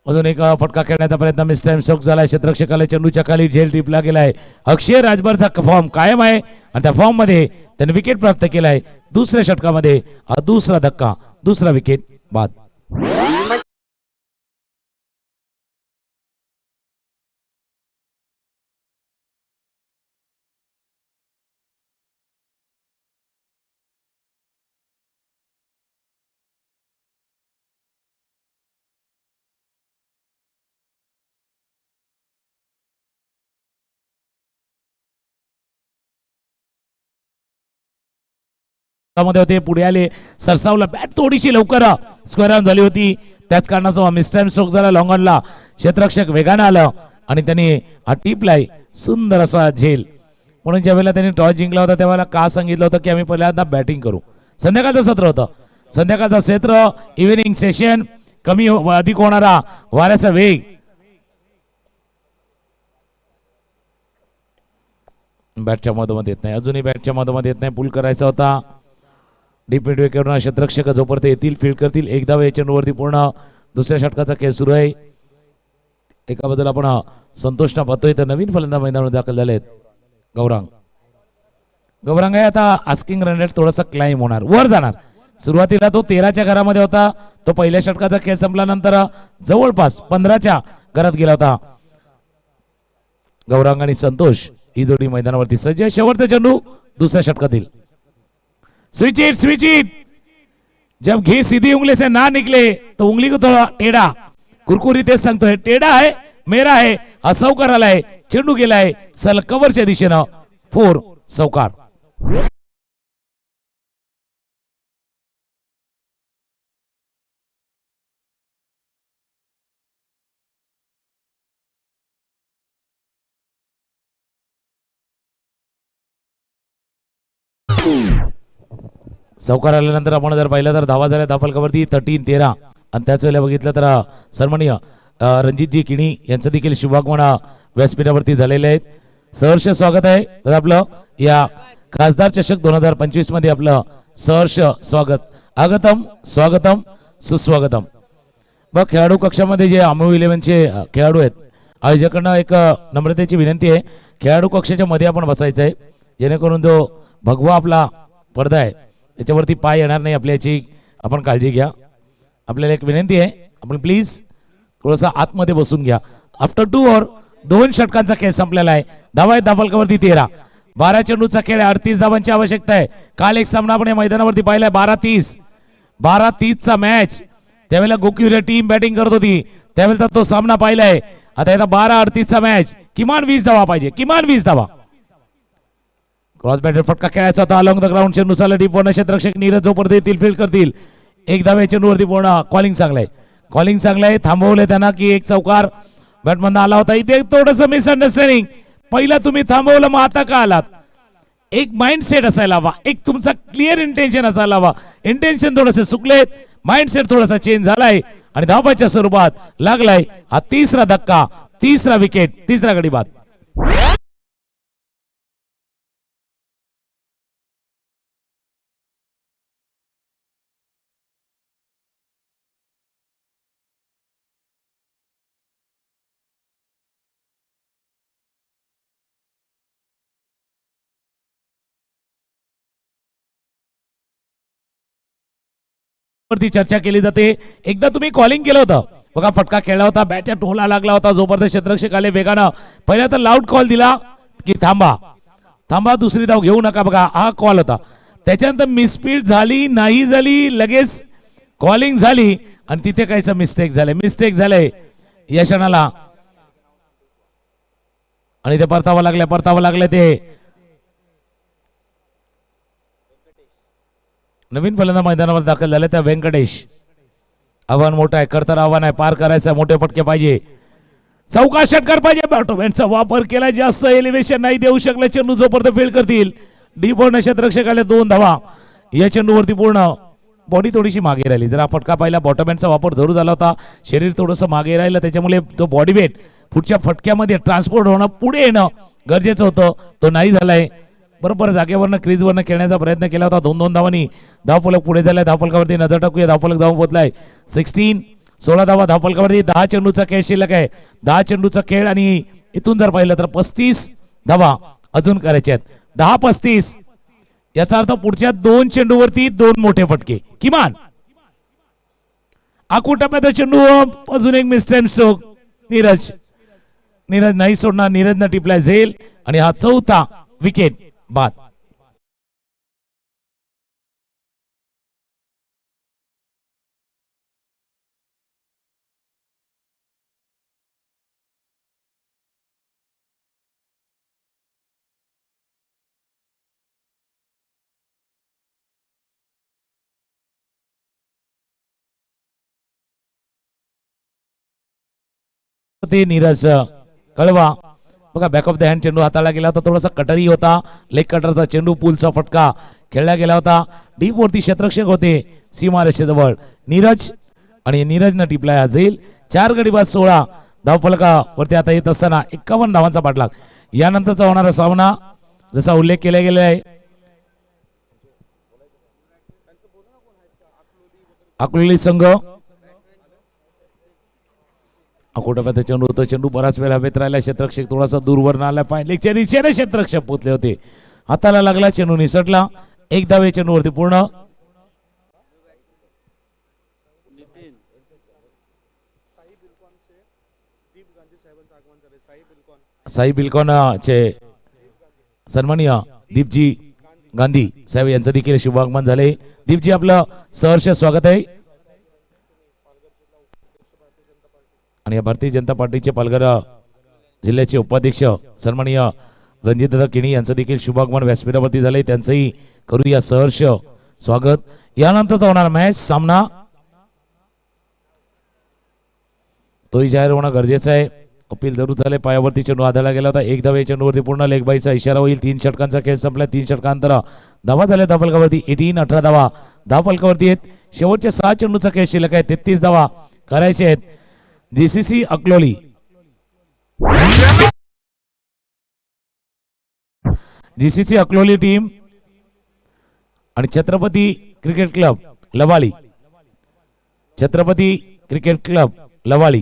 अजून एक फटका खेळण्याचा प्रयत्न मिसटाइम स्ट्रोक झाला. क्षेत्ररक्षकाला चेंडूच्या खाली झेल टिपला गेलाय. अक्षय राजभरचा फॉर्म कायम आहे आणि त्या फॉर्म मध्ये त्याने विकेट प्राप्त केलाय. दुसऱ्या षटकामध्ये दुसरा धक्का, दुसरा विकेट बाद. मध्ये होते, पुढे आले, सरसावला बॅट थोडीशी लवकर स्क्वेअर ऑन झाली होती. त्याच कारणाचा मिसटाइम स्ट्रोक झाला. लॉंग ऑनला क्षेत्ररक्षक वेगानं आलं आणि त्यांनी हा टिपलाय सुंदर असा झेल. म्हणून ज्या वेळेला त्यांनी टॉस जिंकला होता त्यावेळेला का सांगितलं होतं की आम्ही पहिल्यांदा बॅटिंग करू. संध्याकाळचं सत्र होतं. संध्याकाळचं सत्र इव्हिनिंग सेशन. कमी अधिक होणारा वाऱ्याचा वेग बॅटच्या मधोमध येत नाही, अजूनही बॅटच्या मधोमध येत नाही. पुल करायचा होता. डीप मिड विकेटवर क्षेत्ररक्षक जोपर्यंत येतील फील्ड करतील. एक धाव या चेंडूवरती पूर्ण. दुसऱ्या षटकाचा खेळ सुरू आहे. एका बाजूला आपण संतोषना पाहतोय तर नवीन फलंदाज मैदानावर दाखल झाले आहेत. गौरांग आहे आता. आस्किंग रन रेट थोडासा क्लाइम होणार, वर जाणार. सुरुवातीला तो 13च्या घरामध्ये होता. तो पहिल्या षटकाचा खेळ संपल्यानंतर जवळपास 15च्या घरात गेला होता. गौरांग आणि संतोष ही जोडी मैदानावरती सज्ज. शेवटचा चेंडू दुसऱ्या षटकातील. Switch it. जब घी सीधी उंगली से ना निकले तो उंगली को थोड़ा टेढ़ा. कुरकुरी तेच सांगतोय, टेढ़ा आहे मेरा आहे. हा सौकार आलाय. चेंडू गेलाय सल कव्हरच्या दिशेनं. 4 सौकार. सौकार आल्यानंतर आपण जर पाहिलं तर धावा झाल्या धाफलकावरती 13-13. आणि त्याच वेळेला बघितलं तर सन्माननीय रणजितजी किणी यांचं देखील शुभागमन व्यासपीठावरती झालेले आहेत. सहर्ष स्वागत आहे तर आपलं या खासदार चषक 2025 मध्ये आपलं सहर्ष स्वागत. आगतम स्वागतम सुस्वागतम. बघ खेळाडू कक्षामध्ये जे अमू 11चे खेळाडू आहेत आयोजकांना एक नम्रतेची विनंती आहे, खेळाडू कक्षाच्या मध्ये आपण बसायचं आहे जेणेकरून जो भगवा आपला पडदा आहे त्याच्यावरती पाय येणार नाही आपल्या. याची आपण काळजी घ्या. आपल्याला एक विनंती आहे, आपण प्लीज थोडंसं आतमध्ये बसून घ्या. आफ्टर 2 ओव्हर 2 षटकांचा खेळ संपलेला आहे. धावा आहेत धाफलकावरती 13. 12 चेंडूचा खेळ 38 धावांची आवश्यकता आहे. काल एक सामना आपण या मैदानावरती पाहिलाय 12-30 चा मॅच. त्यावेळेला गोकिवरे टीम बॅटिंग करत होती त्यावेळेला तो सामना पाहिलाय. आता येता 12-38 चा मॅच. किमान 20 धावा पाहिजे, किमान 20 धावा. क्रॉस बॅटर फटका खेळायचा होता अलॉंग द ग्राउंड. चेंडू चालला डीप वन. क्षेत्ररक्षक नीरज जोपर्यंत येतील फील्ड करतील. एक धाव या चेंडूवरती पूर्ण. कॉलिंग चांगलंय, कॉलिंग चांगलंय. थांबवलंय त्यांना की एक चौकार बॅटमन आला होता. इथे थोडंसं मिसअंडरस्टँडिंग. पहिला तुम्ही थांबवलं मग आता का आलात? एक माइंडसेट असायला हवा, एक तुमचा क्लिअर इंटेन्शन असायला हवा. इंटेन्शन थोडंसं चुकलेत, माइंडसेट थोडासा चेंज झालाय आणि धावाच्या स्वरूपात लागलाय हा तिसरा धक्का, तिसरा विकेट, तिसरा गडी बाद. वरती चर्चा केली जाते. एकदा तुम्ही कॉलिंग केलं होतं बघा, फटका खेळला होता, बॅटच्या टोला लागला होता, जोपर्यंत क्षेत्ररक्षक आले वेगानं. पहिला तर लाऊड कॉल दिला की थांबा थांबा, दुसरी धाव घेऊ नका. बघा हा कॉल होता. त्याच्यानंतर मिसफील्ड झाली नाही झाली, लगेच कॉलिंग झाली आणि तिथे काहीच मिस्टेक झालंय या क्षणाला. आणि ते परतावं लागलं ते नवीन फलंदाज मैदानावर दाखल झाले त्या व्यंकटेश. आव्हान मोठं आहे, करतर आव्हान आहे, पार करायचं, मोठे फटके पाहिजे, चौका षटकार पाहिजे. बॅटमॅनचा वापर केला, जास्त एलिव्हेशन नाही देऊ शकले. चेंडू जोपर्यंत फील्ड करतील डीप वन. क्षेत्ररक्षक आले 2 धावा या चेंडूवरती पूर्ण. बॉडी थोडीशी मागे राहिली. जर हा फटका पाहिला बॉटमॅनचा वापर जरूर झाला होता, शरीर थोडंसं मागे राहिलं त्याच्यामुळे तो बॉडी वेट पुढच्या फटक्यामध्ये ट्रान्सपोर्ट होणं, पुढे येणं गरजेचं होतं, तो नाही झालाय. बरोबर जागेवरनं क्रीजवरनं खेळण्याचा प्रयत्न केला होता. 2-2 धावांनी धावफलक पुढे झालाय. धावफलकावरती नजर टाकूया. धावफलक धाव पोहोचलाय 16 धावा धावफलकावरती. 10 चेंडूचा खेळ शिल्लक आहे. 10 चेंडूचा खेळ आणि इथून जर पाहिलं तर 35 धावा अजून करायचे आहेत. 10-35 याचा अर्थ पुढच्या 2 चेंडूवरती 2 मोठे फटके किमान. आकुटाप्याचा चेंडू अजून एक मिस्टेक स्ट्रोक. नीरज नाही सोडणार. नीरजनं टिपलाय झेल आणि हा 4था विकेट बाद. नीरज कळवा बघा, बॅक ऑफ द हँड चेंडू हाताळला गेला होता. थोडासा कटरी होता, लेग कटरचा चेंडू, पुलचा फटका खेळला गेला होता. डीप वरती क्षेत्ररक्षक होते सीमारेषेजवळ नीरज आणि नीरजनं टिपलाय झेल. 4 गडी बाद 16 धावफलकावरती आता येत असताना 51 धावांचा पाठलाग. यानंतरचा होणारा सामना जसा उल्लेख केला गेलेला आहे, अकलोली संघ अकोटापात चेंडू होतो. चेंडू बराच वेळ हवेत राहिला. क्षेत्ररक्षक थोडासा दूरवर आला. पाहिलेच्या दिशेने क्षेत्ररक्षक पोचले होते. हाताला लागला, चेंडू निसटला. एक धावे चेंडूवरती पूर्ण. साई बिलकॉन चे सन्माननीय दीपजी गांधी साहेब यांचं देखील शुभागमन झाले. दीपजी, आपलं सहर्ष स्वागत आहे. आणि या भारतीय जनता पार्टीचे पालघर जिल्ह्याचे उपाध्यक्ष सन्माननीय रणजितदादा किणी यांचं देखील शुभागमन व्यासपीठावरती झाले. त्यांचंही करूया सहर्ष स्वागत. यानंतरचा होणार मॅच सामना तोही जाहीर होणं गरजेचं आहे. अपील जरूर झाले. पायावरती चेंडू आधारला गेला होता. एक धावे चेंडूवरती पूर्ण. लेगबाईचा इशारा होईल. 3 षटकांचा खेळ संपला. 3 षटकांतर धावा झाल्या धावफलकावरती 18 धावा धावफलकावरती आहेत. शेवटच्या 6 चेंडूचा खेळ शिल्लक आहे. 33 धावा करायचे आहेत. जीसीसी अकलोली टीम आणि Chhatrapati cricket club Lavali. Chhatrapati cricket club Lavali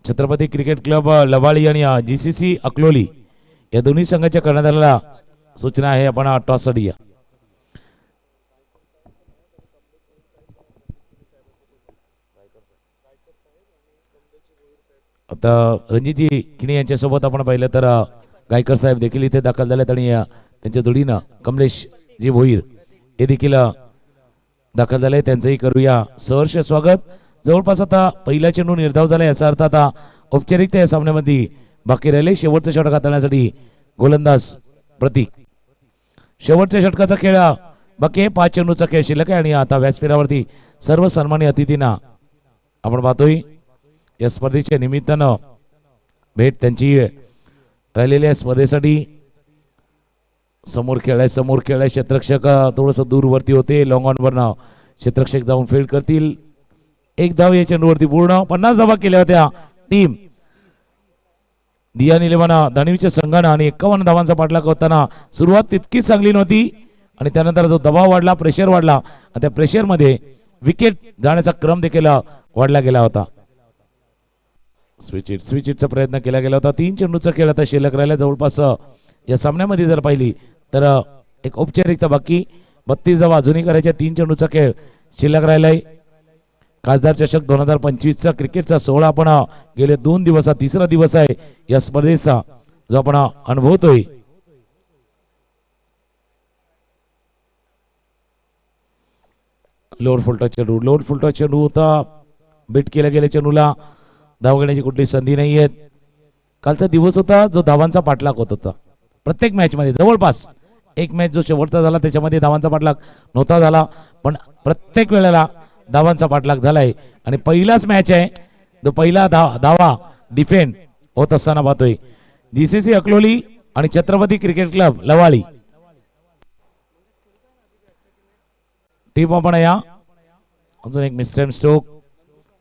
Chhatrapati cricket club Lavali आणि जीसीसी अकलोली या दोन्ही संघाच्या कर्णधाराला सूचना आहे. आपण टॉस साठी या. आता रणजितजी किणी यांच्यासोबत आपण पाहिलं तर गायकर साहेब देखील इथे दाखल झालेत आणि त्यांच्या जोडीनं कमलेश जी भोईर हे देखील दाखल झाले. त्यांचंही करूया सहर्ष स्वागत. जवळपास आता पहिला चेंडू निर्धाव झाला. याचा अर्थ आता औपचारिकता या सामन्यामध्ये बाकी राहिले. शेवटचा षटक हाताळण्यासाठी गोलंदाज प्रतीक. शेवटच्या षटकाचा खेळ बाकी आहे. 5 चेंडूचा खेळ शिल्लक आहे आणि आता व्यासपीठावरती सर्व सन्मानी अतिथींना आपण पाहतोय या स्पर्धेच्या निमित्तानं भेट त्यांची राहिलेल्या स्पर्धेसाठी. समोर खेळाय क्षेत्ररक्षक थोडस दूरवरती होते. लॉंग ऑन वरनं क्षेत्ररक्षक जाऊन फील्ड करतील. 1 धाव या चेंडूवरती पूर्ण. 50 धावा केल्या होत्या टीम दिया निलेवाना दानिवच्या संघानं आणि 51 धावांचा पाठलाग होताना सुरुवात तितकी चांगली नव्हती आणि त्यानंतर जो दबाव वाढला, प्रेशर वाढला आणि त्या प्रेशरमध्ये विकेट जाण्याचा क्रम देखील वाढला गेला होता. स्विच हिटचा प्रयत्न केला गेला होता. 3 चेंडूचा खेळ आता शिल्लक राहिला. जवळपास या सामन्यामध्ये जर पाहिली तर एक औपचारिकता बाकी. 32 धावा अजूनही करायच्या. 3 चेंडूचा खेळ शिल्लक राहिलाय. खासदार चषक 2025चा क्रिकेटचा सोहळा आपण गेले 2 दिवस, 3रा दिवस आहे या स्पर्धेचा जो आपण अनुभवतोय. लोड फुलटा चेंडू होता. बीट केला गेल्या चेंडूला धाव घेण्याची कुठली संधी नाही आहेत. कालचा दिवस होता जो धावांचा पाठलाग होत होता. प्रत्येक मॅच मध्ये जवळपास एक मॅच जो शेवटचा झाला त्याच्यामध्ये धावांचा पाठलाग नव्हता झाला, पण प्रत्येक वेळेला धावांचा पाठलाग झालाय आणि पहिलाच मॅच आहे जो पहिला धावा डिफेंड होत असताना पाहतोय. जीसीसी अकलोली आणि छत्रपती क्रिकेट क्लब लवाळी टीम आपण या. अजून एक मिस्टर स्टोक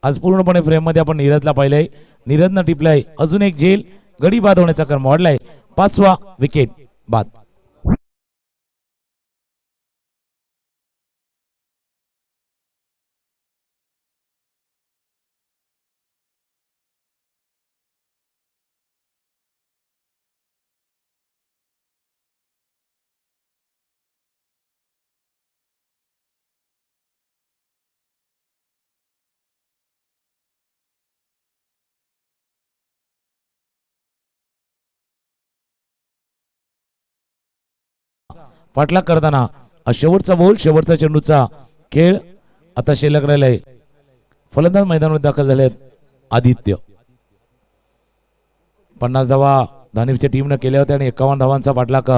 आज पूर्णपणे फ्रेम मध्ये आपण नीरजला पाहिलंय. नीरजनं टिपलाय. अजून एक झेल. गडी बाद होण्याचा क्रम वाढलाय. 5वा विकेट बाद. पाठलाग करताना शेवटचा बॉल, शेवटचा चेंडूचा खेळ आता शिल्लक राहिलाय. फलंदाज मैदानावर दाखल झाले आदित्य. 50 धावा धानिवच्या टीमने केल्या होत्या आणि 51 धावांचा पाठलाग.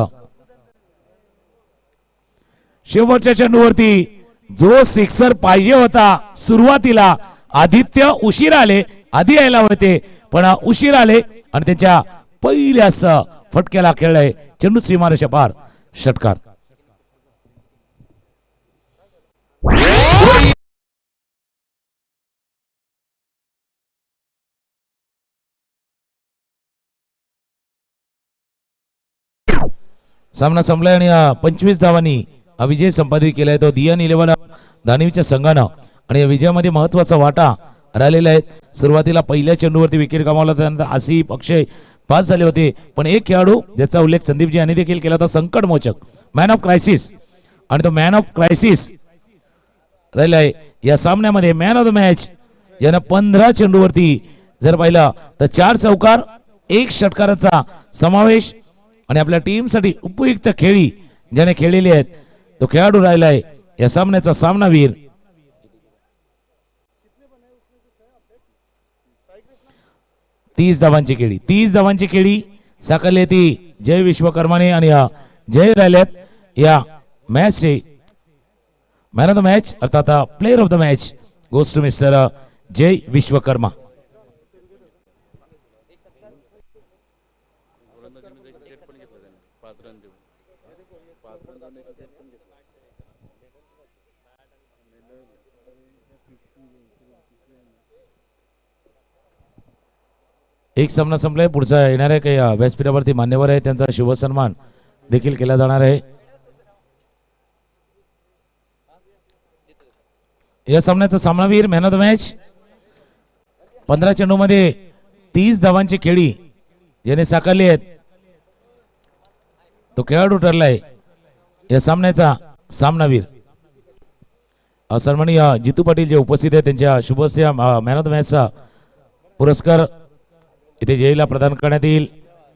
शेवटच्या चेंडूवरती जो सिक्सर पाहिजे होता सुरुवातीला, आदित्य उशीर आले. आधी यायला होते पण उशीर आले आणि त्यांच्या पहिल्याच फटक्याला खेळलाय. चेंडू सीमारेषा पार. षटकार. सामना संपलाय आणि 25 धावांनी हा विजय संपादित केलाय तो दियान 11 दानिवच्या संघानं आणि या विजयामध्ये महत्वाचा वाटा राहिलेला आहे. सुरुवातीला पहिल्या चेंडूवरती विकेट गमावला त्यानंतर आसिफ अक्षय पास झाले होते पण एक खेळाडू ज्याचा उल्लेख संदीपजी यांनी देखील केला होता संकटमोचक मॅन ऑफ क्रायसिस आणि तो मॅन ऑफ क्रायसिस राहिलाय या सामन्यामध्ये. मॅन ऑफ द मॅच यानं 15 चेंडूवरती जर पाहिलं तर 4 चौकार 1 षटकाराचा समावेश आणि आपल्या टीमसाठी उपयुक्त खेळी ज्याने खेळलेली आहेत तो खेळाडू राहिलाय या सामन्याचा सामनावीर. तीस धावांची खेळी साकारली ती जय विश्वकर्माने आणि जय राहिल्यात या मॅचचे. मॅन ऑफ द मॅच अर्थात player of the match goes to mister Jay Vishwakarma. एक सामना संपलाय. पुढचा येणाऱ्या काही व्यासपीठावरती मान्यवर आहे त्यांचा शुभ सन्मान देखील केला जाणार आहे. या सामन्याचा सामनावीर मॅन ऑफ द मॅच 15 चेंडूमध्ये 30 धावांची खेळी ज्याने साकारली आहेत तो खेळाडू ठरलाय या सामन्याचा सामनावीर. सन्माननीय जितू पाटील जे उपस्थित आहेत त्यांच्या शुभ हस्ते मॅन ऑफ द मॅचचा पुरस्कार इथे जयला प्रदान करण्यात येईल.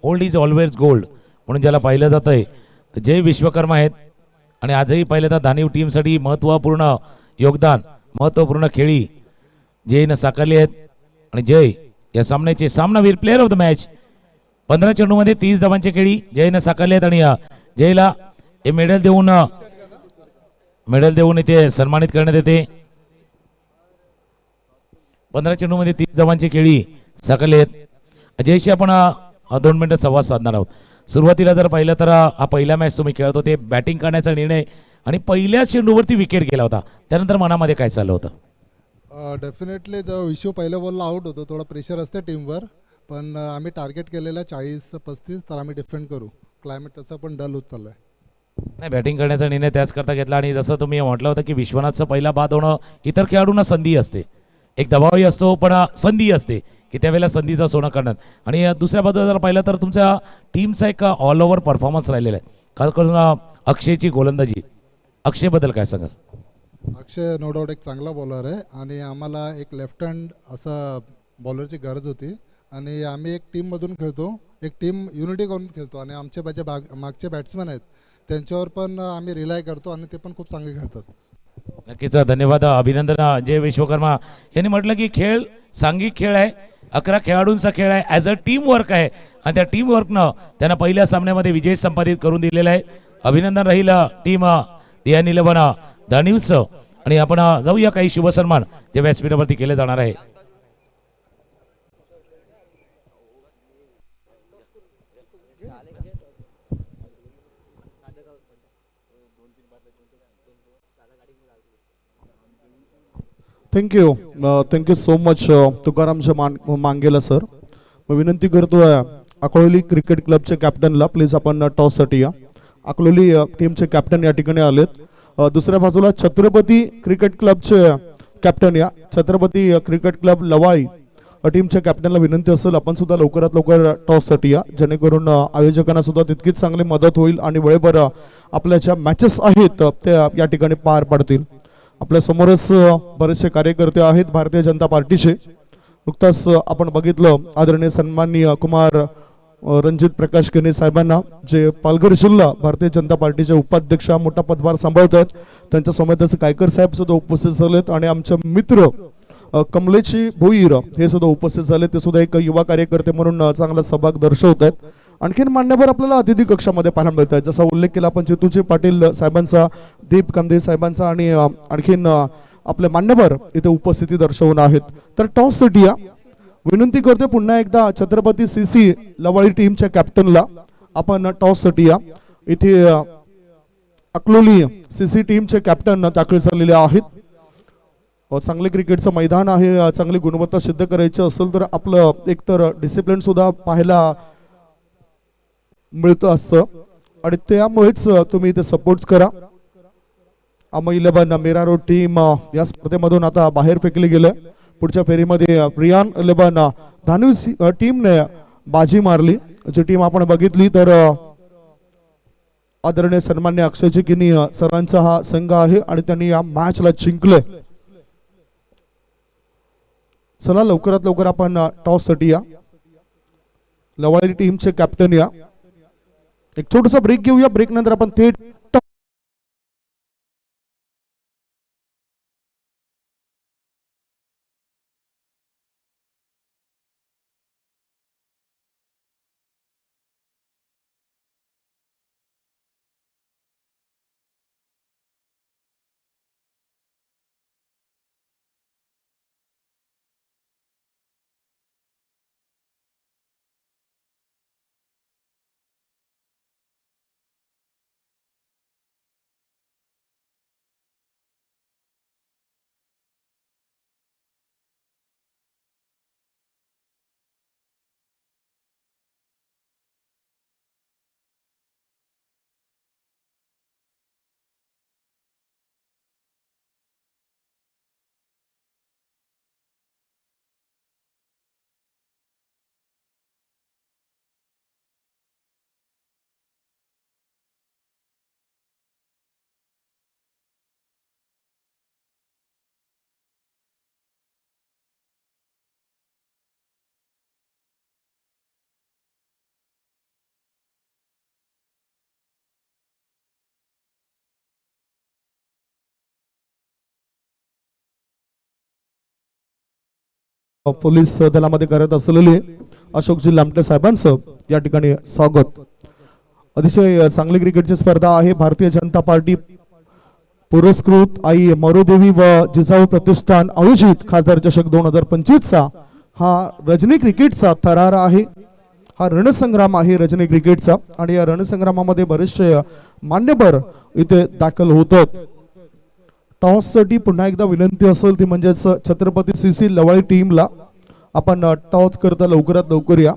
ओल्ड इज ऑलवेज गोल्ड म्हणून ज्याला पाहिलं जात आहे तर जय विश्वकर्मा आहेत आणि आजही पाहिलं तर दानीव टीमसाठी महत्त्वपूर्ण योगदान महत्त्वपूर्ण खेळी जयनं साकारली आहेत आणि जय या सामन्याचे सामनावीर प्लेयर ऑफ द मॅच. 15 चेंडूमध्ये 30 धावांची खेळी जयनं साकारली आहेत आणि जयला हे मेडल देऊन इथे सन्मानित करण्यात येते. 15 चेंडूमध्ये 30 धावांची खेळी साकारली आहेत. जयशी आपण 2 मिनिटं संवाद साधणार आहोत. सुरुवातीला जर पाहिलं तर हा पहिला मॅच तुम्ही खेळत होते बॅटिंग करण्याचा निर्णय आणि पहिल्या चेंडूवरती विकेट गेला होता त्यानंतर मनामध्ये काय चाललं होतं? डेफिनेटली जो विश्व पहिल्या बॉलला आउट होतो थोडं प्रेशर असते टीमवर पण आम्ही टार्गेट केलेला 40-35 तर आम्ही डिफेंड करू. क्लायमेट तसं पण डल होत चाललं आहे. नाही बॅटिंग करण्याचा निर्णय त्याच करता घेतला आणि जसं तुम्ही म्हटलं होतं की विश्वनाथचं पहिला बाद होणं इतर खेळाडूंना संधी असते एक दबावही असतो पण संधी असते की त्यावेळेला संधीचं सोनं करण्यात आणि दुसऱ्या बाजूला जर पाहिलं तर तुमच्या टीमचा एक ऑल ओव्हर परफॉर्मन्स राहिलेला आहे. खास करून अक्षयची गोलंदाजी अक्षयबद्दल काय सांगाल? अक्षय नो डाऊट एक चांगला बॉलर आहे आणि आम्हाला एक लेफ्ट हँड असा बॉलरची गरज होती आणि आम्ही एक टीममधून खेळतो एक टीम युनिटी करून खेळतो आणि आमचे मागचे बॅट्समॅन आहेत त्यांच्यावर पण आम्ही रिलाय करतो आणि ते पण खूप चांगले खेळतात. नक्कीच धन्यवाद अभिनंदन जय विश्वकर्मा यांनी म्हटलं की खेळ सांघिक खेळ आहे 11 खेळाडूंचा खेळ आहे ॲज अ टीम वर्क आहे आणि त्या टीम वर्कनं त्यांना पहिल्या सामन्यामध्ये विजय संपादित करून दिलेला आहे. अभिनंदन राहील टीम दियान 11 दानिवचं आणि आपण जाऊया काही शुभ सन्मान जे व्यासपीठावरती केले जाणार आहे. थँक्यू सो मच तुकारामच्या मांगेला सर. मी विनंती करतोय अकोली क्रिकेट क्लबच्या कॅप्टनला प्लीज आपण टॉससाठी या. अकोली टीमचे कॅप्टन या ठिकाणी आलेत. दुसऱ्या बाजूला छत्रपती क्रिकेट क्लबचे कॅप्टन या छत्रपती क्रिकेट क्लब लवाळी टीमच्या कॅप्टनला विनंती असेल आपण सुद्धा लवकरात लवकर टॉससाठी या जेणेकरून आयोजकांना सुद्धा तितकीच चांगली मदत होईल आणि वेळेवर आपल्या ज्या मॅचेस आहेत त्या या ठिकाणी पार पडतील. आपल्या समोरच बरेचसे कार्यकर्ते आहेत भारतीय जनता पार्टीचे. नुकताच आपण बघितलं आदरणीय सन्माननीय कुमार रणजित प्रकाश केने साहेबांना जे पालघर जिल्हा भारतीय जनता पार्टीचे उपाध्यक्ष मोठा पदभार सांभाळत आहेत त्यांच्या समेत कायकर साहेब सुद्धा उपस्थित झालेत आणि आमचे मित्र कमलेची भोईर हे सुद्धा उपस्थित झाले. ते सुद्धा एक युवा कार्यकर्ते म्हणून चांगला सहभाग दर्शवत आहेत. आणखीन मान्यवर आपल्याला अतिथी कक्षामध्ये पाहायला मिळत आहेत जसा उल्लेख केला आपण जितूजी पाटील साहेबांचा दीप कांदे साहेबांचा आणि आणखीन आपले मान्यवर इथे उपस्थिती दर्शवून आहेत. तर टॉससाठी या विनंती करते पुन्हा एकदा छत्रपती सीसी लवाळी टीमच्या कॅप्टनला आपण टॉससाठी या. इथे अकलोली सीसी टीमचे कॅप्टन दाखल झालेले आहेत. चांगले क्रिकेटचं मैदान आहे चांगली गुणवत्ता सिद्ध करायची असेल तर आपलं एकतर डिसिप्लिन सुद्धा पाहायला मिळतं असतं आणि त्यामुळेच तुम्ही इथे सपोर्ट करा. अमो 11 मेरा रोड टीम या स्पर्धेमधून आता बाहेर फेकली गेले. पुढच्या फेरीमध्ये रियान 11 धानू टीमने बाजी मारली. जी टीम आपण बघितली तर आदरणीय सन्मान्य अक्षय चिकिनी सरांचा हा संघ आहे आणि त्यांनी या मॅचला जिंकले. चला लवकरात लवकर आपण टॉस साठी या. लवाळी टीमचे कॅप्टन या. एक छोटासा ब्रेक घेऊया. ब्रेक नंतर आपण थेट पोलीस दलामध्ये करत असलेले अशोकजी लामटे साहेबांचं या ठिकाणी स्वागत. अतिशय चांगली क्रिकेटची स्पर्धा आहे. भारतीय जनता पार्टी पुरस्कृत आई मरोदेवी व जिजाऊ प्रतिष्ठान आयोजित खासदार चषक 2025 चा हा रजनी क्रिकेटचा थरार आहे. हा रणसंग्राम आहे रजनी क्रिकेटचा आणि या रणसंग्रामामध्ये बरेचसे मान्यवर इथे दाखल होतात. टॉस साठी पुन्हा एकदा विनंती असेल ती म्हणजेच छत्रपती CC लवाळी टीमला आपण टॉस करता लवकरात लवकर या.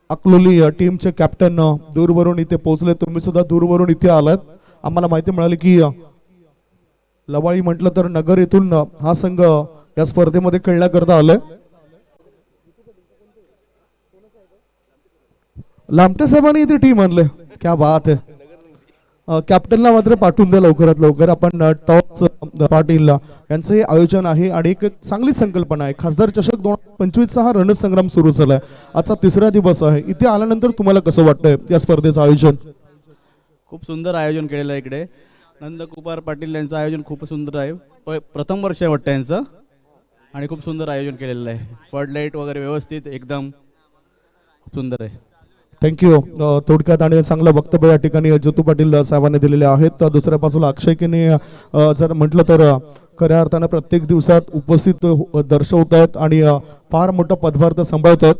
अकलोली टीमचे कॅप्टन दूरवरून इथे पोहोचले. तुम्ही सुद्धा दूरवरून इथे आलात. आम्हाला माहिती मिळाली की लवाळी म्हटलं तर नगर येथून हा संघ या स्पर्धेमध्ये खेळण्याकरता आलाय. लामटे साहेबांनी इथे टीम आणले. क्या बात आहे. कॅप्टनला मात्र पाठवून द्या लवकरात लवकर. आपण टॉस पाटील यांचं हे आयोजन आहे आणि एक चांगली संकल्पना आहे. खासदार चषक 2025 चा हा रणसंग्राम सुरू झालाय. आजचा तिसरा दिवस आहे. इथे आल्यानंतर तुम्हाला कसं वाटतंय या स्पर्धेचं आयोजन? खूप सुंदर आयोजन केलेलं आहे. इकडे नंदकुमार पाटील यांचं आयोजन खूप सुंदर आहे. प्रथम वर्ष आहे वाटतं यांचं आणि खूप सुंदर आयोजन केलेलं आहे. फ्लडलाईट वगैरे व्यवस्थित एकदम खूप सुंदर आहे. थँक्यू. थोडक्यात आणि चांगलं वक्तव्य या ठिकाणी जतू पाटील साहेबांनी दिलेले आहेत. दुसऱ्या बाजूला अक्षयकीने जर म्हटलं तर खऱ्या अर्थानं प्रत्येक दिवसात उपस्थित दर्शवत आहेत आणि फार मोठा पदभार सांभाळत आहेत.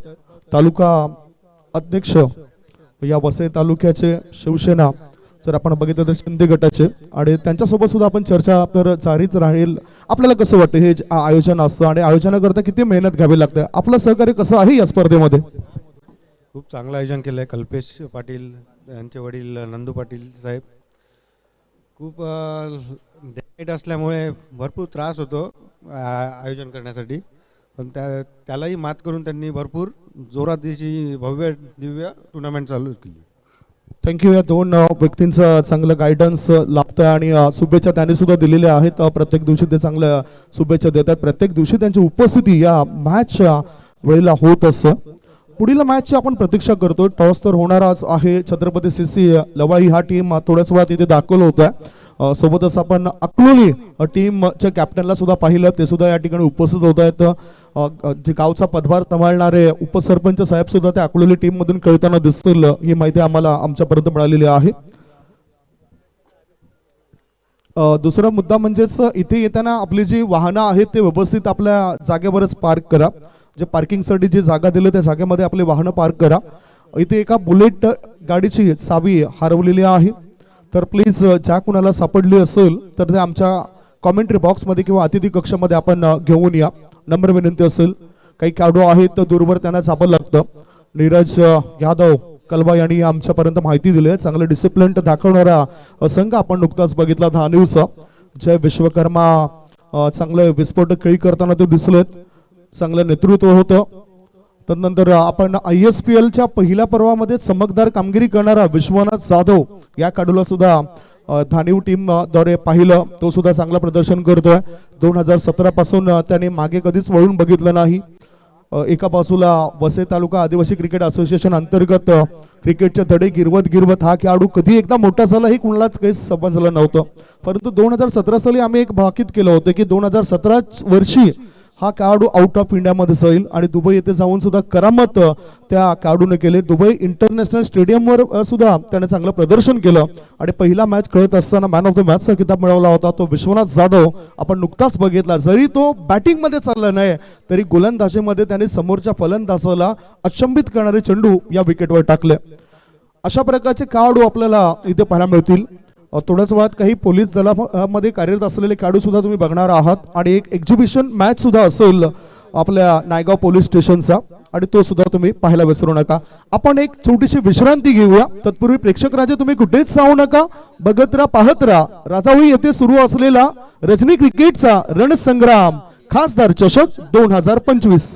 तालुका अध्यक्ष या वसई तालुक्याचे शिवसेना जर आपण बघितलं तर शिंदे गटाचे आणि त्यांच्यासोबत सुद्धा आपण चर्चा तर जारीच राहील. आपल्याला कसं वाटतं हे आयोजन असतं आणि आयोजनाकरता किती मेहनत घ्यावी लागते? आपलं सहकार्य कसं आहे या स्पर्धेमध्ये? खूप चांगलं आयोजन केलं आहे. कल्पेश पाटील यांचे वडील नंदू पाटील साहेब खूप डेट असल्यामुळे भरपूर त्रास होतो आयोजन करण्यासाठी, पण त्यालाही मात करून त्यांनी भरपूर जोरात त्याची भव्य दिव्य टुर्नामेंट चालू केली. थँक्यू. या दोन व्यक्तींचं चांगलं गायडन्स लाभतं आणि शुभेच्छा त्यांनी सुद्धा दिलेल्या आहेत. प्रत्येक दिवशी ते चांगल्या शुभेच्छा देतात. प्रत्येक दिवशी त्यांची उपस्थिती या मॅचच्या वेळेला होत असतं. पुढील मॅचची आपण प्रतीक्षा करतो. टॉस तर होणारच आहे. छत्रपती CC लवाळी हा टीम थोड्याच वेळात इथे दाखल होत आहे. सोबतच आपण अकलोली टीमच्या कॅप्टनला सुद्धा पाहिलं, ते सुद्धा या ठिकाणी उपस्थित होत आहेत. जे गावचा पदभार सांभाळणारे उपसरपंच साहेब सुद्धा त्या अकलोली टीम मधून खेळताना दिसतील, ही माहिती आम्हाला आमच्यापर्यंत मिळालेली आहे. दुसरा मुद्दा म्हणजेच इथे येताना आपली जी वाहनं आहेत ते व्यवस्थित आपल्या जागेवरच पार्क करा. जे पार्किंगसाठी जी जागा दिली त्या जागेमध्ये आपले वाहनं पार्क करा. इथे एका बुलेट गाडीची चावी हरवलेली आहे, तर प्लीज ज्या कुणाला सापडली असेल तर ते आमच्या कॉमेंट्री बॉक्समध्ये किंवा अतिथी कक्षामध्ये आपण घेऊन या. नम्र विनंती असेल. काही खेळाडू आहेत तर दूरवर त्यांना जावं लागतं. नीरज यादव कलबा यांनी आमच्यापर्यंत माहिती दिली आहे. चांगलं डिसिप्लिन दाखवणारा संघ आपण नुकताच बघितला धानिवचा. जय विश्वकर्मा चांगलं विस्फोटक खेळी करताना ते दिसलेत. चांगलं नेतृत्व होतं. त्यानंतर आपण ISPL च्या पहिल्या पर्वामध्ये चमकदार कामगिरी करणारा विश्वनाथ जाधव या खेळाडूला सुद्धा धानिव टीम द्वारे पाहिलं. तो सुद्धा चांगलं प्रदर्शन करतोय. 2017 पासून त्याने मागे कधीच वळून बघितलं नाही. एका बाजूला वसई तालुका आदिवासी क्रिकेट असोसिएशन अंतर्गत क्रिकेटचे धडे गिरवत हा खेळाडू कधी एकदा मोठा झाला हे कुणालाच काही समजलं नव्हतं. परंतु 2017 साली आम्ही एक भाकीत केलं होतं की 2017 वर्षी हा खेळाडू आउट ऑफ इंडियामध्ये जाईल आणि दुबई येथे जाऊन सुद्धा करामत त्या खेळाडूने केले. दुबई इंटरनॅशनल स्टेडियमवर सुद्धा त्याने चांगलं प्रदर्शन केलं आणि पहिला मॅच खेळत असताना मॅन ऑफ द मॅचचा किताब मिळवला होता तो विश्वनाथ जाधव आपण नुकताच बघितला. जरी तो बॅटिंग मध्ये चालला नाही तरी गोलंदाजीमध्ये त्याने समोरच्या फलंदाजाला अचंबित करणारे चेंडू या विकेटवर टाकले. अशा प्रकारचे खेळाडू आपल्याला इथे पाहायला मिळतील. थोड्याच वेळात काही पोलीस दलामध्ये कार्यरत असलेले खेळाडू सुद्धा तुम्ही बघणार आहात आणि एक एक्झिबिशन मॅच सुद्धा असेल आपल्या नायगाव पोलीस स्टेशनचा आणि तो सुद्धा तुम्ही पाहायला विसरू नका. आपण एक छोटीशी विश्रांती घेऊया. तत्पूर्वी प्रेक्षक राजे तुम्ही कुठेच जाऊ नका. बघत राहा पाहत राहा राजाहोळी येथे सुरू असलेला रजनी क्रिकेटचा रणसंग्राम खासदार चषक 2025.